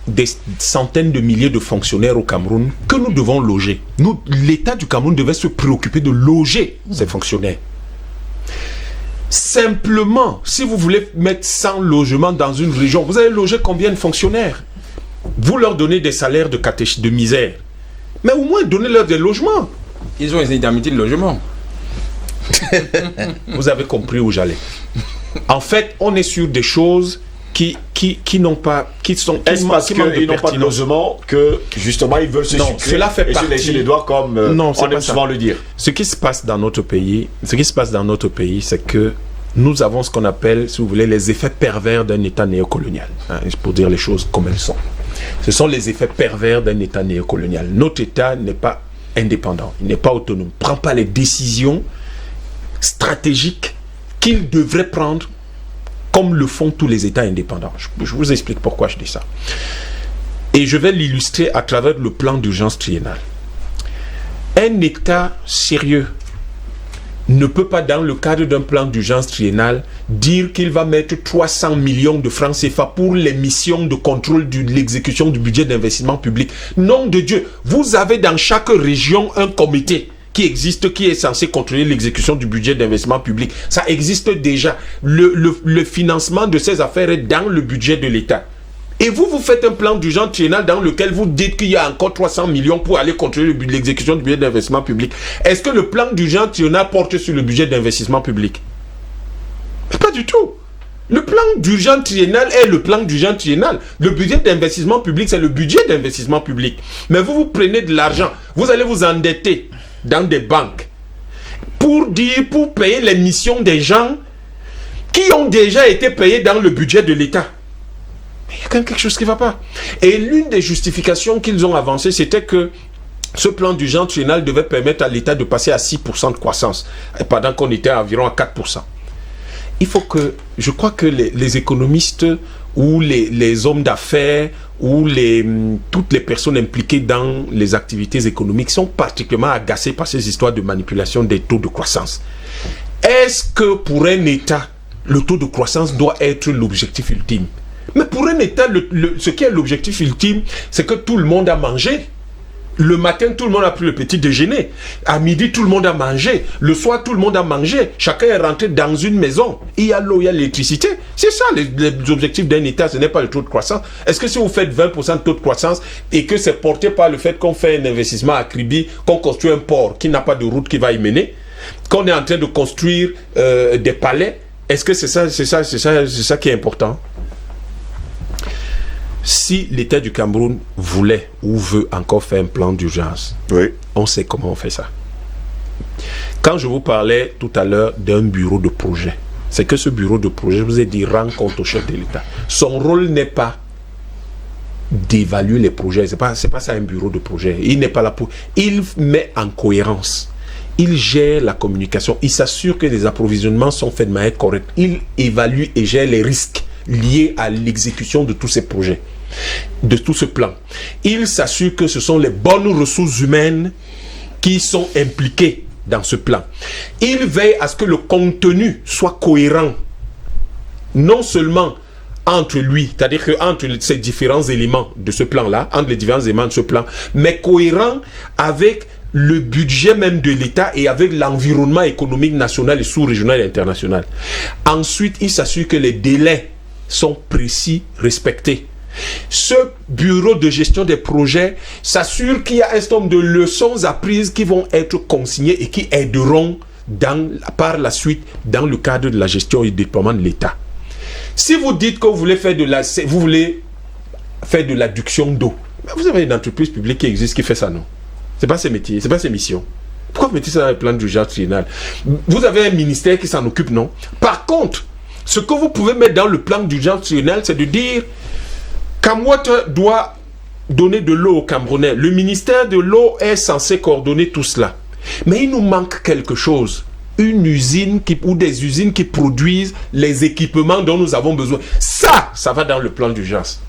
des centaines de milliers de fonctionnaires au Cameroun que nous devons loger. L'État du Cameroun devait se préoccuper de loger ces fonctionnaires. Simplement, si vous voulez mettre 100 logements dans une région, vous allez loger combien de fonctionnaires? Vous leur donnez des salaires de misère. Mais au moins, donnez-leur des logements. Ils ont des indemnités de logement. Vous avez compris où j'allais. En fait, on est sur des choses qui n'ont pas, est-ce parce qu'ils n'ont pas de logement que justement ils veulent se sucrer cela fait et se lécher les doigts comme on aime souvent le dire? Ce qui se passe dans notre pays, c'est que nous avons ce qu'on appelle, si vous voulez, les effets pervers d'un État néocolonial. Pour dire les choses comme elles sont. Ce sont les effets pervers d'un État néocolonial. Notre État n'est pas indépendant, il n'est pas autonome, ne prend pas les décisions stratégiques qu'il devrait prendre comme le font tous les États indépendants. Je vous explique pourquoi je dis ça. Et je vais l'illustrer à travers le plan d'urgence triennal. Un État sérieux ne peut pas, dans le cadre d'un plan d'urgence triennal, dire qu'il va mettre 300 millions de francs CFA pour les missions de contrôle de l'exécution du budget d'investissement public. Nom de Dieu, vous avez dans chaque région un comité qui existe, qui est censé contrôler l'exécution du budget d'investissement public. Ça existe déjà. Le financement de ces affaires est dans le budget de l'État. Et vous faites un plan d'urgence triennal dans lequel vous dites qu'il y a encore 300 millions pour aller contrôler l'exécution du budget d'investissement public. Est-ce que le plan d'urgence triennal porte sur le budget d'investissement public? Pas du tout. Le plan d'urgence triennal est le plan d'urgence triennal. Le budget d'investissement public, c'est le budget d'investissement public. Mais vous prenez de l'argent, vous allez vous endetter dans des banques pour payer les missions des gens qui ont déjà été payés dans le budget de l'État. Il y a quand même quelque chose qui ne va pas. Et l'une des justifications qu'ils ont avancées, c'était que ce plan d'urgence triennal devait permettre à l'État de passer à 6% de croissance, pendant qu'on était à environ à 4%. Je crois que les économistes ou les hommes d'affaires ou toutes les personnes impliquées dans les activités économiques sont particulièrement agacées par ces histoires de manipulation des taux de croissance. Est-ce que pour un État, le taux de croissance doit être l'objectif ultime? Mais pour un État, ce qui est l'objectif ultime, c'est que tout le monde a mangé. Le matin, tout le monde a pris le petit déjeuner. À midi, tout le monde a mangé. Le soir, tout le monde a mangé. Chacun est rentré dans une maison. Il y a l'eau, il y a l'électricité. C'est ça les objectifs d'un État, ce n'est pas le taux de croissance. Est-ce que si vous faites 20% de taux de croissance et que c'est porté par le fait qu'on fait un investissement à Kribi, qu'on construit un port qui n'a pas de route qui va y mener, qu'on est en train de construire des palais, est-ce que c'est ça qui est important? Si l'État du Cameroun voulait ou veut encore faire un plan d'urgence, on sait comment on fait ça. Quand je vous parlais tout à l'heure d'un bureau de projet, c'est que ce bureau de projet, je vous ai dit, rend compte au chef de l'État. Son rôle n'est pas d'évaluer les projets, c'est pas ça un bureau de projet. Il n'est pas là pour... Il met en cohérence. Il gère la communication. Il s'assure que les approvisionnements sont faits de manière correcte. Il évalue et gère les risques liés à l'exécution de tous ces projets, de tout ce plan. Il s'assure que ce sont les bonnes ressources humaines qui sont impliquées dans ce plan. Il veille à ce que le contenu soit cohérent, non seulement entre lui, c'est-à-dire que entre ces différents éléments de ce plan-là, entre les différents éléments de ce plan, mais cohérent avec le budget même de l'État et avec l'environnement économique national et sous-régional et international. Ensuite, il s'assure que les délais sont précis, respectés. Ce bureau de gestion des projets s'assure qu'il y a un certain nombre de leçons apprises qui vont être consignées et qui aideront par la suite dans le cadre de la gestion et du déploiement de l'État. Si vous dites que vous voulez faire de l'adduction d'eau, vous avez une entreprise publique qui existe qui fait ça, non? C'est pas ses métiers, c'est pas ses missions. Pourquoi vous mettez ça dans le plan d'urgence triennal? Vous avez un ministère qui s'en occupe, non? Par contre, ce que vous pouvez mettre dans le plan d'urgence triennal, c'est de dire Kamwata doit donner de l'eau aux Camerounais. Le ministère de l'eau est censé coordonner tout cela. Mais il nous manque quelque chose. Une usine ou des usines qui produisent les équipements dont nous avons besoin. Ça va dans le plan d'urgence.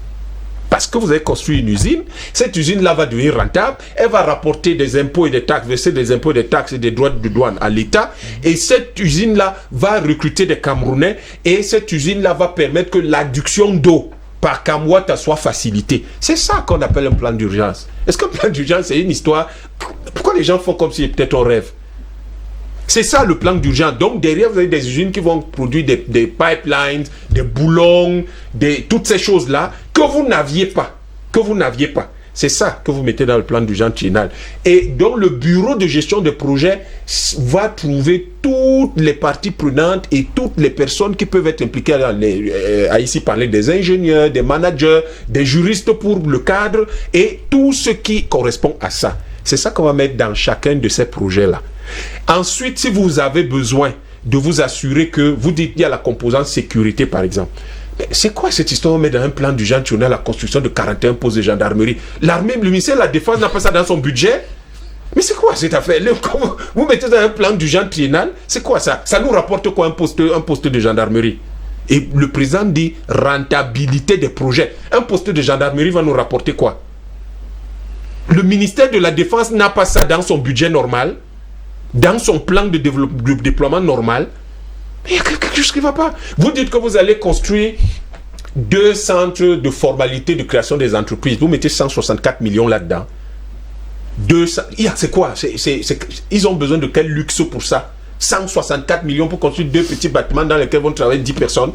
Parce que vous avez construit une usine, cette usine-là va devenir rentable, elle va rapporter des impôts et des taxes, verser des impôts et des taxes et des droits de douane à l'État, et cette usine-là va recruter des Camerounais, et cette usine-là va permettre que l'adduction d'eau par Kamwata soit facilitée. C'est ça qu'on appelle un plan d'urgence. Est-ce qu'un plan d'urgence, c'est une histoire? Pourquoi les gens font comme si peut-être on rêve? C'est ça le plan d'urgence. Donc derrière, vous avez des usines qui vont produire des pipelines, des boulons, toutes ces choses-là que vous n'aviez pas. C'est ça que vous mettez dans le plan d'urgence triennal. Et donc le bureau de gestion de projet va trouver toutes les parties prenantes et toutes les personnes qui peuvent être impliquées à ici parler des ingénieurs, des managers, des juristes pour le cadre et tout ce qui correspond à ça. C'est ça qu'on va mettre dans chacun de ces projets-là. Ensuite, si vous avez besoin de vous assurer que vous dites qu'il y a la composante sécurité par exemple. Mais c'est quoi cette histoire? On met dans un plan d'urgence triennal la construction de 41 postes de gendarmerie. L'armée, le ministère de la Défense n'a pas ça dans son budget. Mais c'est quoi cette affaire? Vous mettez dans un plan d'urgence triennal, c'est quoi ça? Ça nous rapporte quoi un poste de gendarmerie? Et le président dit rentabilité des projets. Un poste de gendarmerie va nous rapporter quoi? Le ministère de la Défense n'a pas ça dans son budget normal, dans son plan de déploiement normal. Mais il y a quelque chose qui ne va pas. Vous dites que vous allez construire 2 centres de formalité de création des entreprises. Vous mettez 164 millions là-dedans. C'est quoi? Ils ont besoin de quel luxe pour ça? 164 millions pour construire 2 petits bâtiments dans lesquels vont travailler 10 personnes.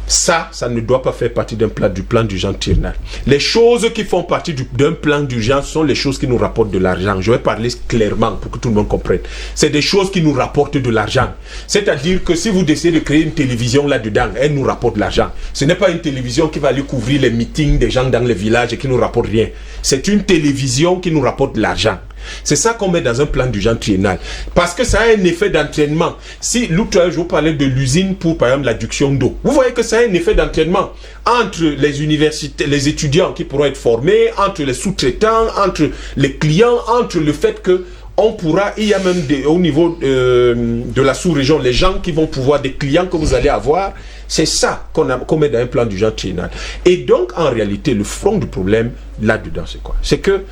Ça ne doit pas faire partie du plan d'urgence triennal. Les choses qui font partie d'un plan d'urgence sont les choses qui nous rapportent de l'argent. Je vais parler clairement pour que tout le monde comprenne. C'est des choses qui nous rapportent de l'argent. C'est-à-dire que si vous décidez de créer une télévision là-dedans, elle nous rapporte de l'argent. Ce n'est pas une télévision qui va aller couvrir les meetings des gens dans les villages et qui nous rapporte rien. C'est une télévision qui nous rapporte de l'argent. C'est ça qu'on met dans un plan d'urgence triennal. Parce que ça a un effet d'entraînement. Si l'autre jour, je vous parlais de l'usine pour, par exemple, l'adduction d'eau. Vous voyez que ça a un effet d'entraînement entre les universités, les étudiants qui pourront être formés, entre les sous-traitants, entre les clients, entre le fait que on pourra, il y a même au niveau de la sous-région, les gens qui vont pouvoir, des clients que vous allez avoir, c'est ça qu'on met dans un plan d'urgence triennal. Et donc, en réalité, le fond du problème, là-dedans, c'est quoi? C'est que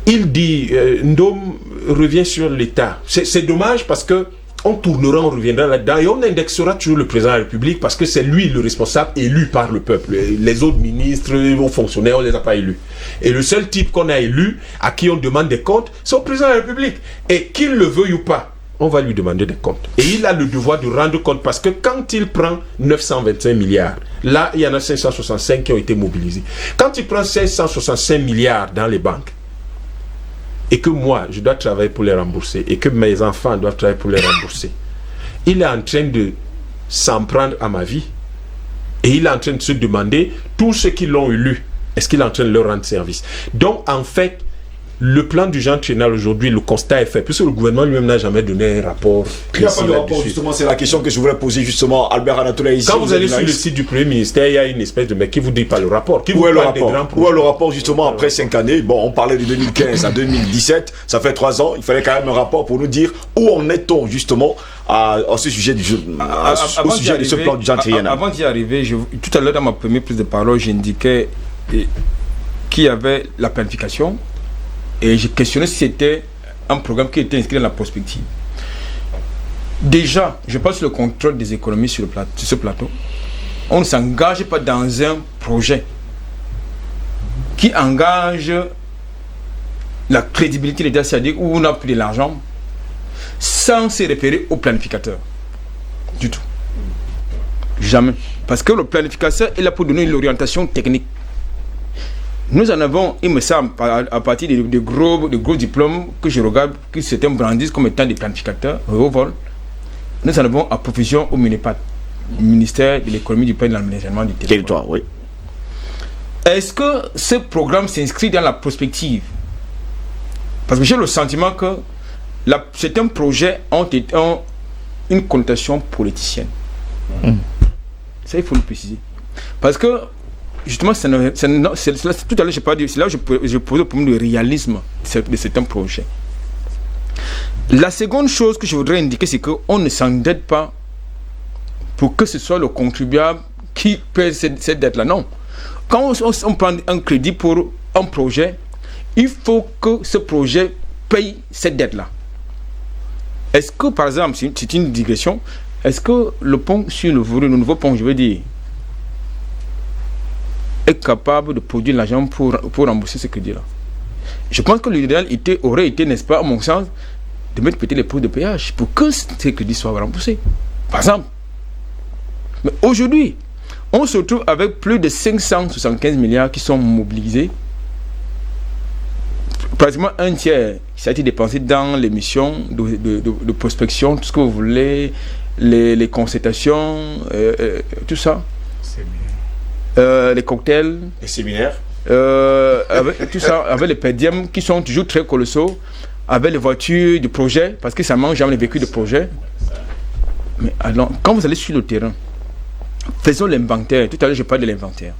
il dit, Ndom revient sur l'État. C'est dommage parce que on tournera, on reviendra là-dedans et on indexera toujours le président de la République parce que c'est lui le responsable élu par le peuple. Les autres ministres, les fonctionnaires, on ne les a pas élus. Et le seul type qu'on a élu, à qui on demande des comptes, c'est au président de la République. Et qu'il le veuille ou pas, on va lui demander des comptes. Et il a le devoir de rendre compte parce que quand il prend 925 milliards, là, il y en a 565 qui ont été mobilisés. Quand il prend 565 milliards dans les banques, et que moi, je dois travailler pour les rembourser, et que mes enfants doivent travailler pour les rembourser, il est en train de s'en prendre à ma vie, et il est en train de se demander, tous ceux qui l'ont élu, est-ce qu'il est en train de leur rendre service? Donc, en fait, le plan d'urgence triennal aujourd'hui, le constat est fait, puisque le gouvernement lui-même n'a jamais donné un rapport. Il n'y a pas de rapport, justement, c'est la question que je voulais poser justement à Albert Anatola ici. Quand vous allez sur le site du Premier ministère, il y a une espèce de mec qui vous dit pas le rapport. Où est le rapport justement après 5 années? Bon, on parlait de 2015 à 2017, ça fait 3 ans, il fallait quand même un rapport pour nous dire où en est-on justement à ce sujet du au sujet de ce plan d'urgence triennal. Avant d'y arriver, tout à l'heure dans ma première prise de parole, j'indiquais qu'il y avait la planification. Et j'ai questionné si c'était un programme qui était inscrit dans la prospective. Déjà, je pense le contrôle des économies sur ce plateau. On ne s'engage pas dans un projet qui engage la crédibilité de l'État, c'est-à-dire où on a pris de l'argent sans se référer au planificateur. Du tout. Jamais. Parce que le planificateur est là pour donner l'orientation technique. Nous en avons, il me semble, à partir des gros diplômes que je regarde, que certains brandissent comme étant des planificateurs au vol. Nous en avons à profusion au MINEPAD, ministère de l'économie, du plan et de l'aménagement du territoire. Oui. Est-ce que ce programme s'inscrit dans la prospective? Parce que j'ai le sentiment que certains projets ont une connotation politicienne. Ça, il faut le préciser. Parce que, justement, tout à l'heure, c'est là où je posais le problème du réalisme de certains projets. La seconde chose que je voudrais indiquer, c'est qu'on ne s'endette pas pour que ce soit le contribuable qui paie cette dette-là. Non. Quand on prend un crédit pour un projet, il faut que ce projet paye cette dette-là. Est-ce que, par exemple, c'est une digression, est-ce que le pont sur le nouveau pont, je veux dire, est capable de produire l'argent pour rembourser ce crédit-là? Je pense que l'idéal aurait été, n'est-ce pas, à mon sens, de mettre peut-être les pots de péage pour que ces crédits soient remboursés. Par exemple. Mais aujourd'hui, on se retrouve avec plus de 575 milliards qui sont mobilisés. Pratiquement un tiers qui a été dépensé dans les missions de prospection, tout ce que vous voulez, les concertations, tout ça. Les cocktails. Les séminaires. Tout ça, avec les pédiums qui sont toujours très colossaux, avec les voitures du projet, parce que ça mange jamais les véhicules de projet. Mais alors, quand vous allez sur le terrain, faisons l'inventaire. Tout à l'heure, je parle de l'inventaire.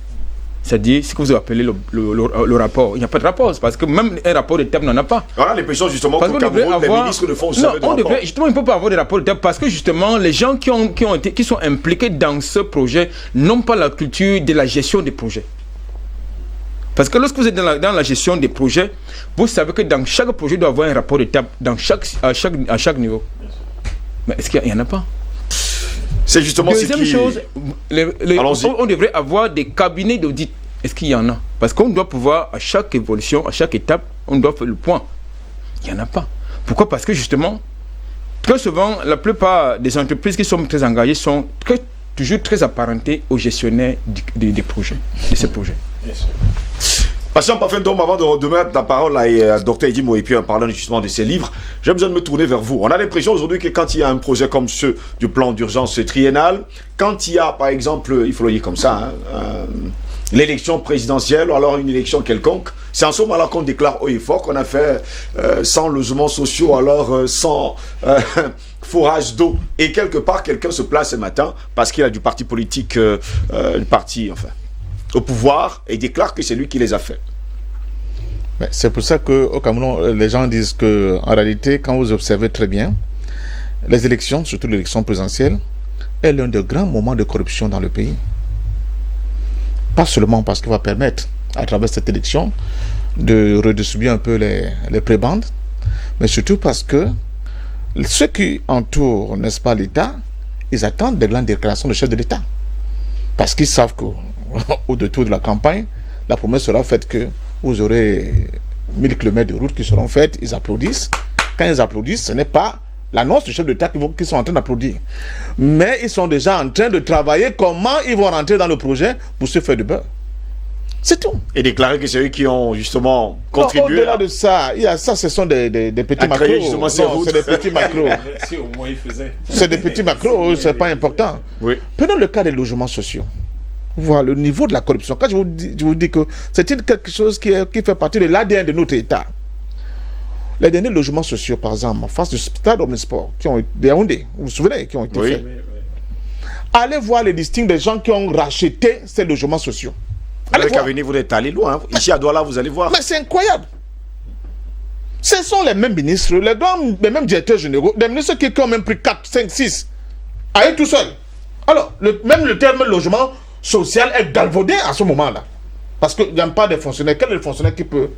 C'est-à-dire, ce que vous appelez le rapport. Il n'y a pas de rapport, parce que même un rapport de terme n'en a pas. Voilà l'impression justement qu'au Cameroun, les ministres ne font jamais de rapport. Justement, il ne peut pas avoir de rapport de terme, parce que justement, les gens qui sont impliqués dans ce projet n'ont pas la culture de la gestion des projets. Parce que lorsque vous êtes dans la gestion des projets, vous savez que dans chaque projet, il doit y avoir un rapport de terme à chaque niveau. Mais est-ce qu'il n'y en a pas? C'est justement Deuxième chose, on devrait avoir des cabinets d'audit. Est-ce qu'il y en a? Parce qu'on doit pouvoir, à chaque évolution, à chaque étape, on doit faire le point. Il n'y en a pas. Pourquoi? Parce que justement, très souvent, la plupart des entreprises qui sont très engagées sont toujours très apparentées aux gestionnaires des projets, de ces projets. Passons parfait donc avant de mettre la parole à Dr Edimo et puis en parlant justement de ses livres, j'ai besoin de me tourner vers vous. On a l'impression aujourd'hui que quand il y a un projet comme ce du plan d'urgence triennal, quand il y a par exemple, il faut le dire comme ça, l'élection présidentielle ou alors une élection quelconque, c'est en ce moment-là qu'on déclare haut et fort qu'on a fait 100 logements sociaux, alors 100 forages d'eau. Et quelque part, quelqu'un se place ce matin parce qu'il a du parti politique, au pouvoir et déclare que c'est lui qui les a fait. C'est pour ça qu'au Cameroun, les gens disent que en réalité, quand vous observez très bien, les élections, surtout l'élection présidentielle, est l'un des grands moments de corruption dans le pays. Pas seulement parce qu'il va permettre, à travers cette élection, de redistribuer un peu les prébendes, mais surtout parce que ceux qui entourent, n'est-ce pas, l'État, ils attendent des grandes déclarations de chef de l'État. Parce qu'ils savent qu'au détour de la campagne, la promesse sera faite que vous aurez 1000 km de route qui seront faites, ils applaudissent. Quand ils applaudissent, ce n'est pas l'annonce du chef de l'État qui sont en train d'applaudir. Mais ils sont déjà en train de travailler comment ils vont rentrer dans le projet pour se faire du beurre. C'est tout. Et déclarer que c'est eux qui ont justement contribué. Au-delà de ça, ce sont des petits macros. Non, c'est des petits macros. Si au moins ils faisaient. C'est des petits macros, c'est pas important. Oui. Prenons le cas des logements sociaux. Voilà le niveau de la corruption. Quand je vous dis que c'est quelque chose qui fait partie de l'ADN de notre État. Les derniers logements sociaux, par exemple, en face du stade Omnisport, qui ont été des Yaoundé, vous vous souvenez, qui ont été faits. Allez voir les listings des gens qui ont racheté ces logements sociaux. Allez qu'à venir, vous êtes allé loin. Ici à Douala, vous allez voir. Mais c'est incroyable. Ce sont les mêmes ministres, les mêmes directeurs généraux, des ministres qui ont même pris 4, 5, 6 à eux tout seuls. Alors, même le terme logement social est galvaudé à ce moment-là. Parce qu'il n'y a pas de fonctionnaires. Quel est le fonctionnaire qui peut...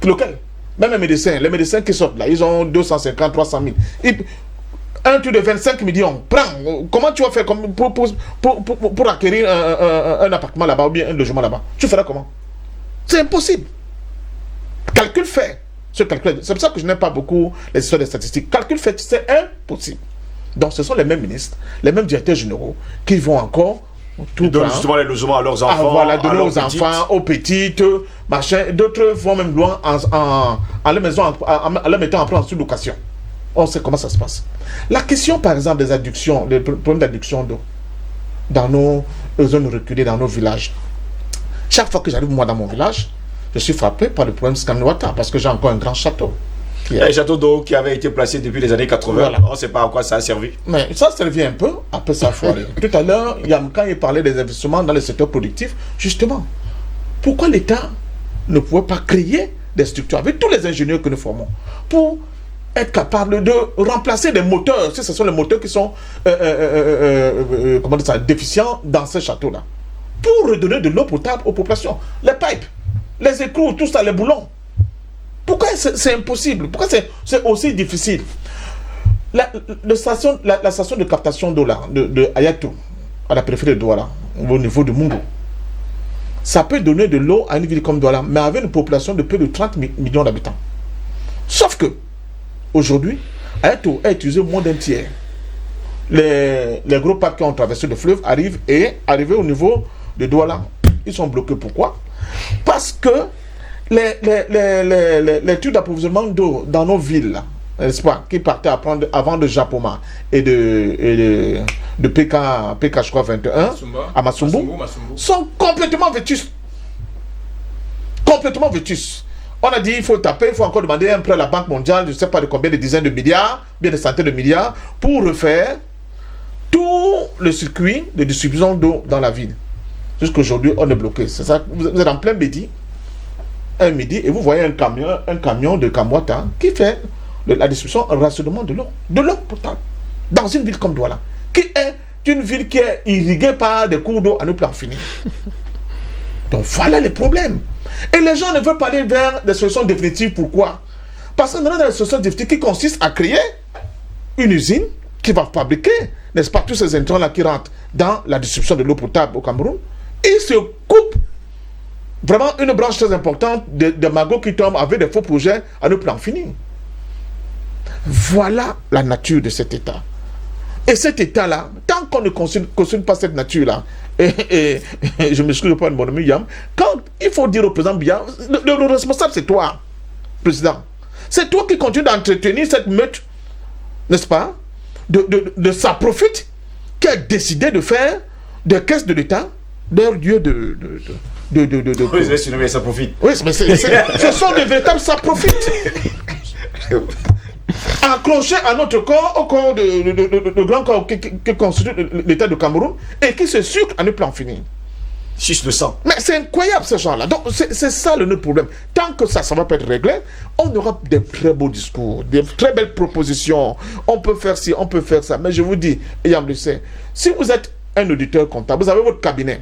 Lequel? Même les médecins qui sortent là, ils ont 250, 300 000. Un truc de 25 millions, prends. Comment tu vas faire pour acquérir un appartement là-bas ou bien un logement là-bas? Tu feras comment? C'est impossible. Calcul fait. C'est pour ça que je n'aime pas beaucoup les histoires des statistiques. Calcul fait, c'est impossible. Donc ce sont les mêmes ministres, les mêmes directeurs généraux qui vont encore Ils donnent justement les logements à leurs enfants. Voilà, donner aux enfants, aux petites, machin. D'autres vont même loin en les mettant en plan en sous-location. On sait comment ça se passe. La question, par exemple, des adductions, des problèmes d'adduction d'eau dans nos zones reculées, dans nos villages. Chaque fois que j'arrive, moi, dans mon village, je suis frappé par le problème Skamnouata parce que j'ai encore un grand château. Un château d'eau qui avait été placé depuis les années 80. Voilà. On ne sait pas à quoi ça a servi. Mais ça servait un peu, après ça a foiré. Tout à l'heure, quand il parlait des investissements dans le secteur productif, justement, pourquoi l'État ne pouvait pas créer des structures avec tous les ingénieurs que nous formons pour être capable de remplacer des moteurs, si ce sont les moteurs qui sont déficients dans ces châteaux-là, pour redonner de l'eau potable aux populations. Les pipes, les écrous, tout ça, les boulons. Pourquoi c'est impossible? Pourquoi c'est aussi difficile? La station de captation d'eau là, de Ayatou, à la périphérie de Douala, au niveau de Mungo, ça peut donner de l'eau à une ville comme Douala, mais avec une population de plus de 30 millions d'habitants. Sauf que, aujourd'hui, Ayatou est utilisé moins d'un tiers. Les gros pipes qui ont traversé le fleuve arrivent au niveau de Douala. Ils sont bloqués. Pourquoi? Parce que les tubes d'approvisionnement d'eau dans nos villes, n'est-ce pas, qui partaient avant de Japoma et de PK, je crois, 21, à Masumbu, sont complètement vétustes. Complètement vétustes. On a dit il faut taper, il faut encore demander un prêt à la Banque mondiale, je ne sais pas de combien de dizaines de milliards, bien de centaines de milliards, pour refaire tout le circuit de distribution d'eau dans la ville. Jusqu'aujourd'hui, on est bloqué. C'est ça, vous êtes en plein midi, et vous voyez un camion de Kamwata qui fait la distribution, un rationnement de l'eau potable, dans une ville comme Douala, qui est une ville qui est irriguée par des cours d'eau à ne plus en finir. Donc voilà les problèmes. Et les gens ne veulent pas aller vers des solutions définitives. Pourquoi? Parce qu'on est dans des solutions définitives qui consistent à créer une usine qui va fabriquer, n'est-ce pas, tous ces intrants-là qui rentrent dans la distribution de l'eau potable au Cameroun. Ils se coupent vraiment une branche très importante de magots qui tombent avec des faux projets à ne plus en finir. Voilà la nature de cet État. Et cet État-là, tant qu'on ne consulte pas cette nature-là, et je m'excuse pas de mon ami Yam, quand il faut dire au président Biya, le responsable c'est toi, président. C'est toi qui continue d'entretenir cette meute, n'est-ce pas, de sa profite, qui a décidé de faire des caisses de l'État leur lieu de oui, c'est ça profite. Oui, mais ce sont des véritables ça profite. Accroché à notre corps, au corps de grand corps qui constitue l'État du Cameroun et qui se sucre à ne plus en finir. Chiche de sang. Mais c'est incroyable ces gens-là. Donc c'est ça notre problème. Tant que ça va pas être réglé, on aura des très beaux discours, des très belles propositions. On peut faire ci, on peut faire ça. Mais je vous dis, Yam le sait, si vous êtes un auditeur comptable, vous avez votre cabinet,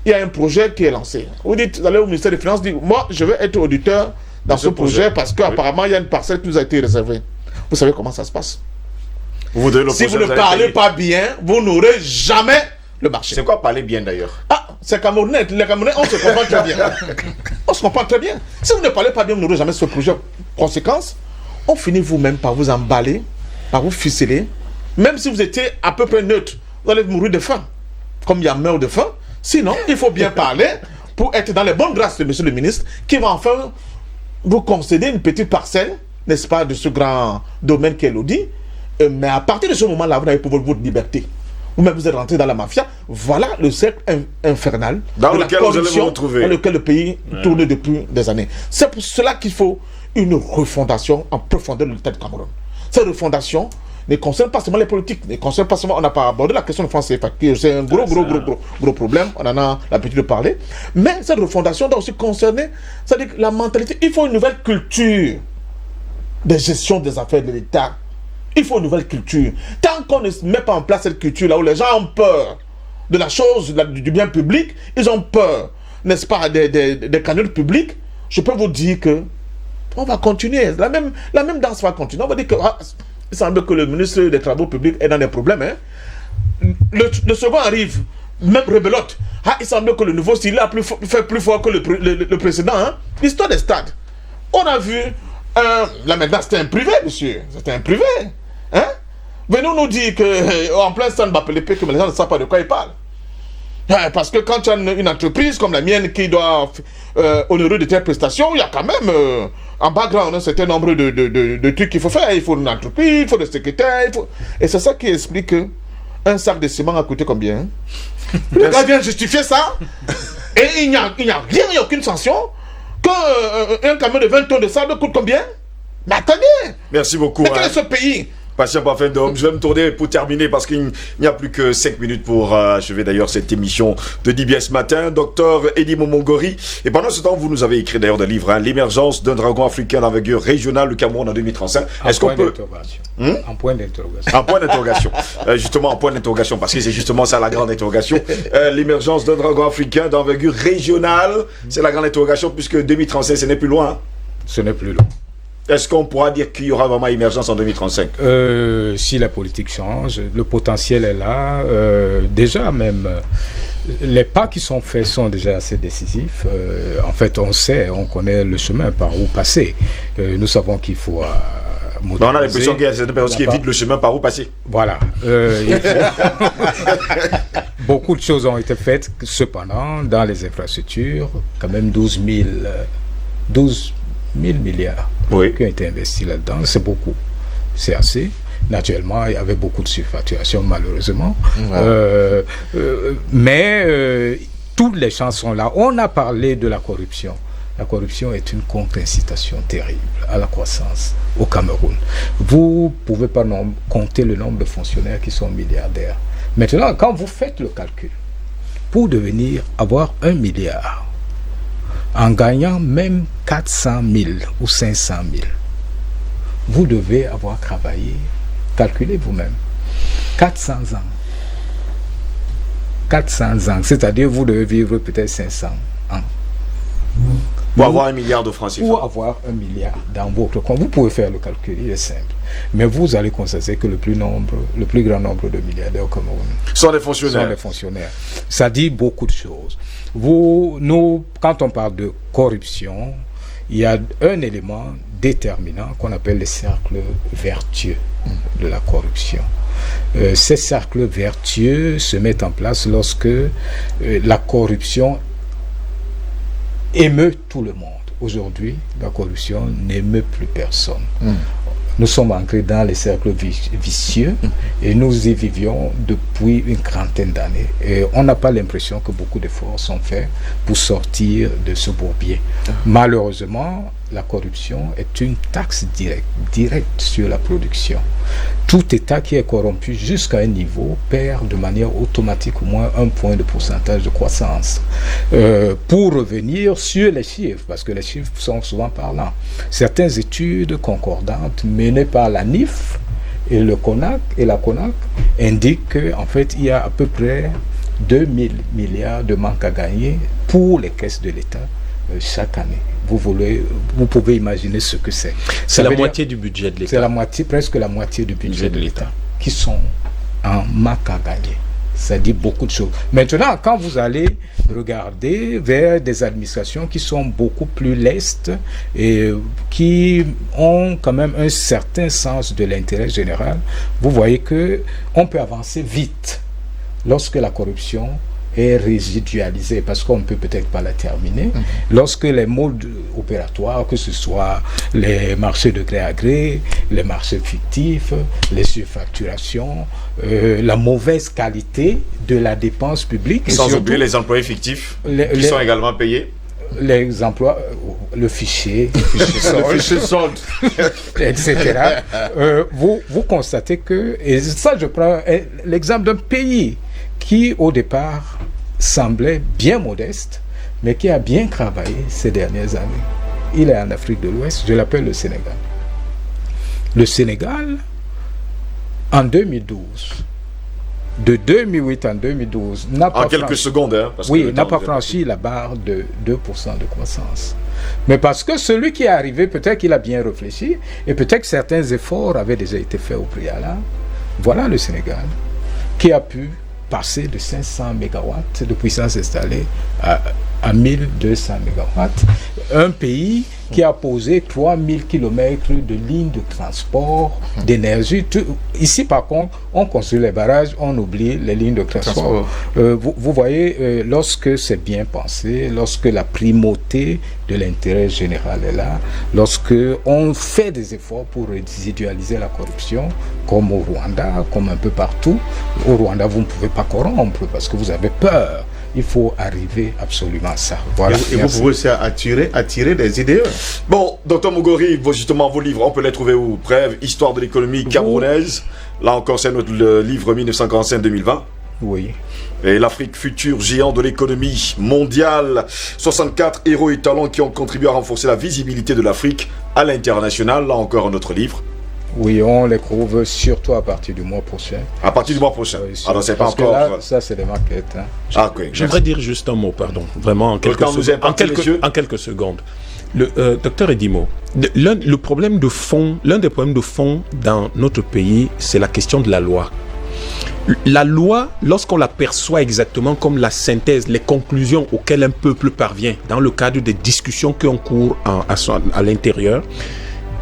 il y a un projet qui est lancé. Vous dites, vous allez au ministère des Finances, dites, moi je vais être auditeur dans ce projet parce qu'apparemment il y a une parcelle qui nous a été réservée. Vous savez comment ça se passe. Si vous ne parlez pas bien, vous n'aurez jamais le marché. C'est quoi parler bien d'ailleurs? Ah, c'est Camerounais. Les Camerounais, on se comprend très bien. On se comprend très bien. Si vous ne parlez pas bien, vous n'aurez jamais ce projet. Conséquence, on finit vous-même par vous emballer, par vous ficeler. Même si vous étiez à peu près neutre, vous allez mourir de faim. Comme il y a meurt de faim. Sinon, il faut bien parler pour être dans les bonnes grâces de monsieur le ministre qui va enfin vous concéder une petite parcelle, n'est-ce pas, de ce grand domaine qu'est l'Audi. Mais à partir de ce moment-là, vous n'avez pas votre liberté. Vous-même, vous êtes rentré dans la mafia. Voilà le cercle infernal dans lequel vous allez vous retrouver, dans lequel le pays tourne depuis des années. C'est pour cela qu'il faut une refondation en profondeur de l'État du Cameroun. Cette refondation ne concerne pas seulement les politiques, ne concerne pas seulement, on n'a pas abordé la question de France CFA, c'est un gros problème, on en a l'habitude de parler, mais cette refondation doit aussi concerner, c'est-à-dire la mentalité. Il faut une nouvelle culture de gestion des affaires de l'État. Il faut une nouvelle culture. Tant qu'on ne met pas en place cette culture-là où les gens ont peur de la chose, du bien public, ils ont peur, n'est-ce pas, des cagnottes publiques, je peux vous dire que on va continuer. La même danse va continuer. On va dire que il semble que le ministre des Travaux publics est dans des problèmes. Hein. Le second arrive, même rebelote. Il semble que le nouveau style a fait plus fort que le précédent. Hein. L'histoire des stades. On a vu, là maintenant c'était un privé, monsieur. C'était un privé. Hein. venez nous dire qu'en plein stand Bapelépé, que les gens ne savent pas de quoi ils parlent. Parce que quand tu as une entreprise comme la mienne qui doit honorer de telles prestations, il y a quand même en background un certain nombre de trucs qu'il faut faire. Il faut une entreprise, il faut des secrétaires. Et c'est ça qui explique que un sac de ciment a coûté combien, hein? Le gars vient justifier ça et il n'y a rien, il n'y a aucune sanction. Qu'un camion de 20 tonnes de sable coûte combien? Mais attendez! Merci beaucoup. Mais quel est ce pays? Patient Parfait d'homme, je vais me tourner pour terminer parce qu'il n'y a plus que 5 minutes pour achever d'ailleurs cette émission de DBS Matin. Docteur Eddie Momongori. Et pendant ce temps, vous nous avez écrit d'ailleurs des livres, hein, L'émergence d'un dragon africain d'envergure régionale, le Cameroun en 2035. Est-ce qu'on peut... En point d'interrogation. En point d'interrogation. Justement, en point d'interrogation, parce que c'est justement ça la grande interrogation. L'émergence d'un dragon africain d'envergure régionale, c'est la grande interrogation puisque 2035, ce n'est plus loin. Hein? Ce n'est plus loin. Est-ce qu'on pourra dire qu'il y aura vraiment émergence en 2035? Si la politique change, le potentiel est là. Déjà même, les pas qui sont faits sont déjà assez décisifs. En fait, on connaît le chemin par où passer. Nous savons qu'il faut... on a l'impression qu'il y a certaines personnes qui évitent le chemin par où passer. Voilà. Beaucoup de choses ont été faites, cependant, dans les infrastructures, quand même 12 000 milliards qui ont été investis là-dedans. C'est beaucoup. C'est assez. Naturellement, il y avait beaucoup de surfacturation, malheureusement. Mais toutes les chances sont là. On a parlé de la corruption. La corruption est une contre-incitation terrible à la croissance au Cameroun. Vous ne pouvez pas compter le nombre de fonctionnaires qui sont milliardaires. Maintenant, quand vous faites le calcul, pour avoir 1 milliard, en gagnant même 400 000 ou 500 000, vous devez avoir travaillé, calculez vous-même, 400 ans. 400 ans, c'est-à-dire vous devez vivre peut-être 500 ans. Pour avoir 1 milliard de francs CFA. Pour avoir 1 milliard dans votre compte. Vous pouvez faire le calcul, il est simple. Mais vous allez constater que le plus grand nombre de milliardaires au Cameroun sont des fonctionnaires. Ça dit beaucoup de choses. Quand on parle de corruption, il y a un élément déterminant qu'on appelle les cercles vertueux de la corruption. Ces cercles vertueux se mettent en place lorsque la corruption émeut tout le monde. Aujourd'hui, la corruption n'émeut plus personne. Nous sommes ancrés dans les cercles vicieux et nous y vivions depuis une quarantaine d'années. Et on n'a pas l'impression que beaucoup d'efforts sont faits pour sortir de ce bourbier. Malheureusement, la corruption est une taxe directe sur la production. Tout État qui est corrompu jusqu'à un niveau perd de manière automatique au moins 1 point de pourcentage de croissance. Pour revenir sur les chiffres, parce que les chiffres sont souvent parlants, certaines études concordantes menées par la NIF et la CONAC indiquent qu'en fait, il y a à peu près 2 000 milliards de manque à gagner pour les caisses de l'État chaque année. Vous pouvez imaginer ce que c'est. C'est la moitié du budget de l'État. C'est presque la moitié du budget de l'État qui sont en manque à gagner. Ça dit beaucoup de choses. Maintenant, quand vous allez regarder vers des administrations qui sont beaucoup plus lestes et qui ont quand même un certain sens de l'intérêt général, vous voyez qu'on peut avancer vite lorsque la corruption est résidualisée, parce qu'on ne peut peut-être pas la terminer. Lorsque les modes opératoires, que ce soit les marchés de gré à gré, les marchés fictifs, les surfacturations, la mauvaise qualité de la dépense publique. Sans oublier les employés fictifs qui sont également payés. Les emplois, le fichier solde, etc. Vous constatez que, et ça je prends l'exemple d'un pays qui au départ semblait bien modeste, mais qui a bien travaillé ces dernières années. Il est en Afrique de l'Ouest, je l'appelle le Sénégal. Le Sénégal, en 2012, de 2008 en 2012, n'a pas franchi la barre de 2% de croissance. Mais parce que celui qui est arrivé, peut-être qu'il a bien réfléchi, et peut-être que certains efforts avaient déjà été faits au préalable. Voilà le Sénégal, qui a pu passer de 500 mégawatts de puissance installée à à 1200 MW. Un pays qui a posé 3000 km de lignes de transport d'énergie. Ici, par contre, on construit les barrages, on oublie les lignes de transport. Vous voyez, lorsque c'est bien pensé, lorsque la primauté de l'intérêt général est là, lorsque on fait des efforts pour résidualiser la corruption, comme au Rwanda, comme un peu partout. Au Rwanda, vous ne pouvez pas corrompre parce que vous avez peur. Il faut arriver absolument à ça. Voilà. Et vous pouvez aussi attirer des idées. Bon, docteur Mogori, justement, vos livres, on peut les trouver où? Bref, Histoire de l'économie camerounaise. Là encore, c'est notre livre 1945-2020. Oui. Et l'Afrique future, géant de l'économie mondiale. 64 héros et talents qui ont contribué à renforcer la visibilité de l'Afrique à l'international. Là encore, un autre livre. Oui, on les trouve surtout à partir du mois prochain. À partir du mois prochain. Oui, alors, c'est pas parce encore. Que là, ça, c'est des maquettes. Hein. Ah, okay. J'aimerais dire juste un mot, pardon. Vraiment, en quelques secondes. Le docteur Edimo, le problème de fond, l'un des problèmes de fond dans notre pays, c'est la question de la loi. La loi, lorsqu'on la perçoit exactement comme la synthèse, les conclusions auxquelles un peuple parvient dans le cadre des discussions qui ont cours à l'intérieur,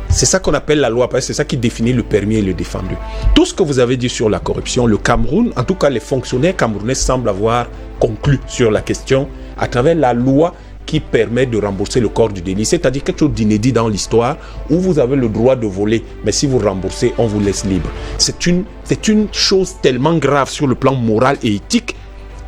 c'est ça qu'on appelle la loi, parce que c'est ça qui définit le permis et le défendu. Tout ce que vous avez dit sur la corruption, le Cameroun, en tout cas les fonctionnaires camerounais semblent avoir conclu sur la question à travers la loi qui permet de rembourser le corps du délit. C'est-à-dire quelque chose d'inédit dans l'histoire où vous avez le droit de voler, mais si vous remboursez, on vous laisse libre. C'est une chose tellement grave sur le plan moral et éthique.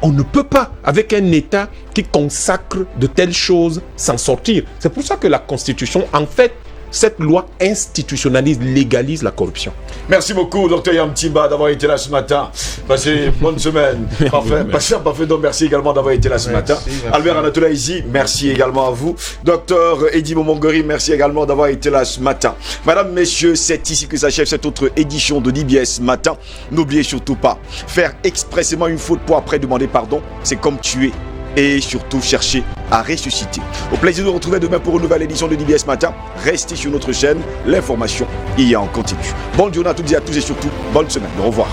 On ne peut pas, avec un État qui consacre de telles choses, s'en sortir. C'est pour ça que la Constitution, en fait, cette loi institutionnalise, légalise la corruption. Merci beaucoup, docteur Yamtimba, d'avoir été là ce matin. Passez une bonne semaine. Passez un parfait don. Merci également d'avoir été là ce matin. Albert Anatola ici, merci également à vous. Docteur Edimo Mogori, merci également d'avoir été là ce matin. Madame, messieurs, c'est ici que s'achève cette autre édition de DBS Matin. N'oubliez surtout pas, faire expressément une faute pour après demander pardon, c'est comme tuer. Et surtout chercher à ressusciter. Au plaisir de vous retrouver demain pour une nouvelle édition de DBS Matin. Restez sur notre chaîne, l'information y est en continu. Bonne journée à toutes et à tous et surtout, bonne semaine. Au revoir.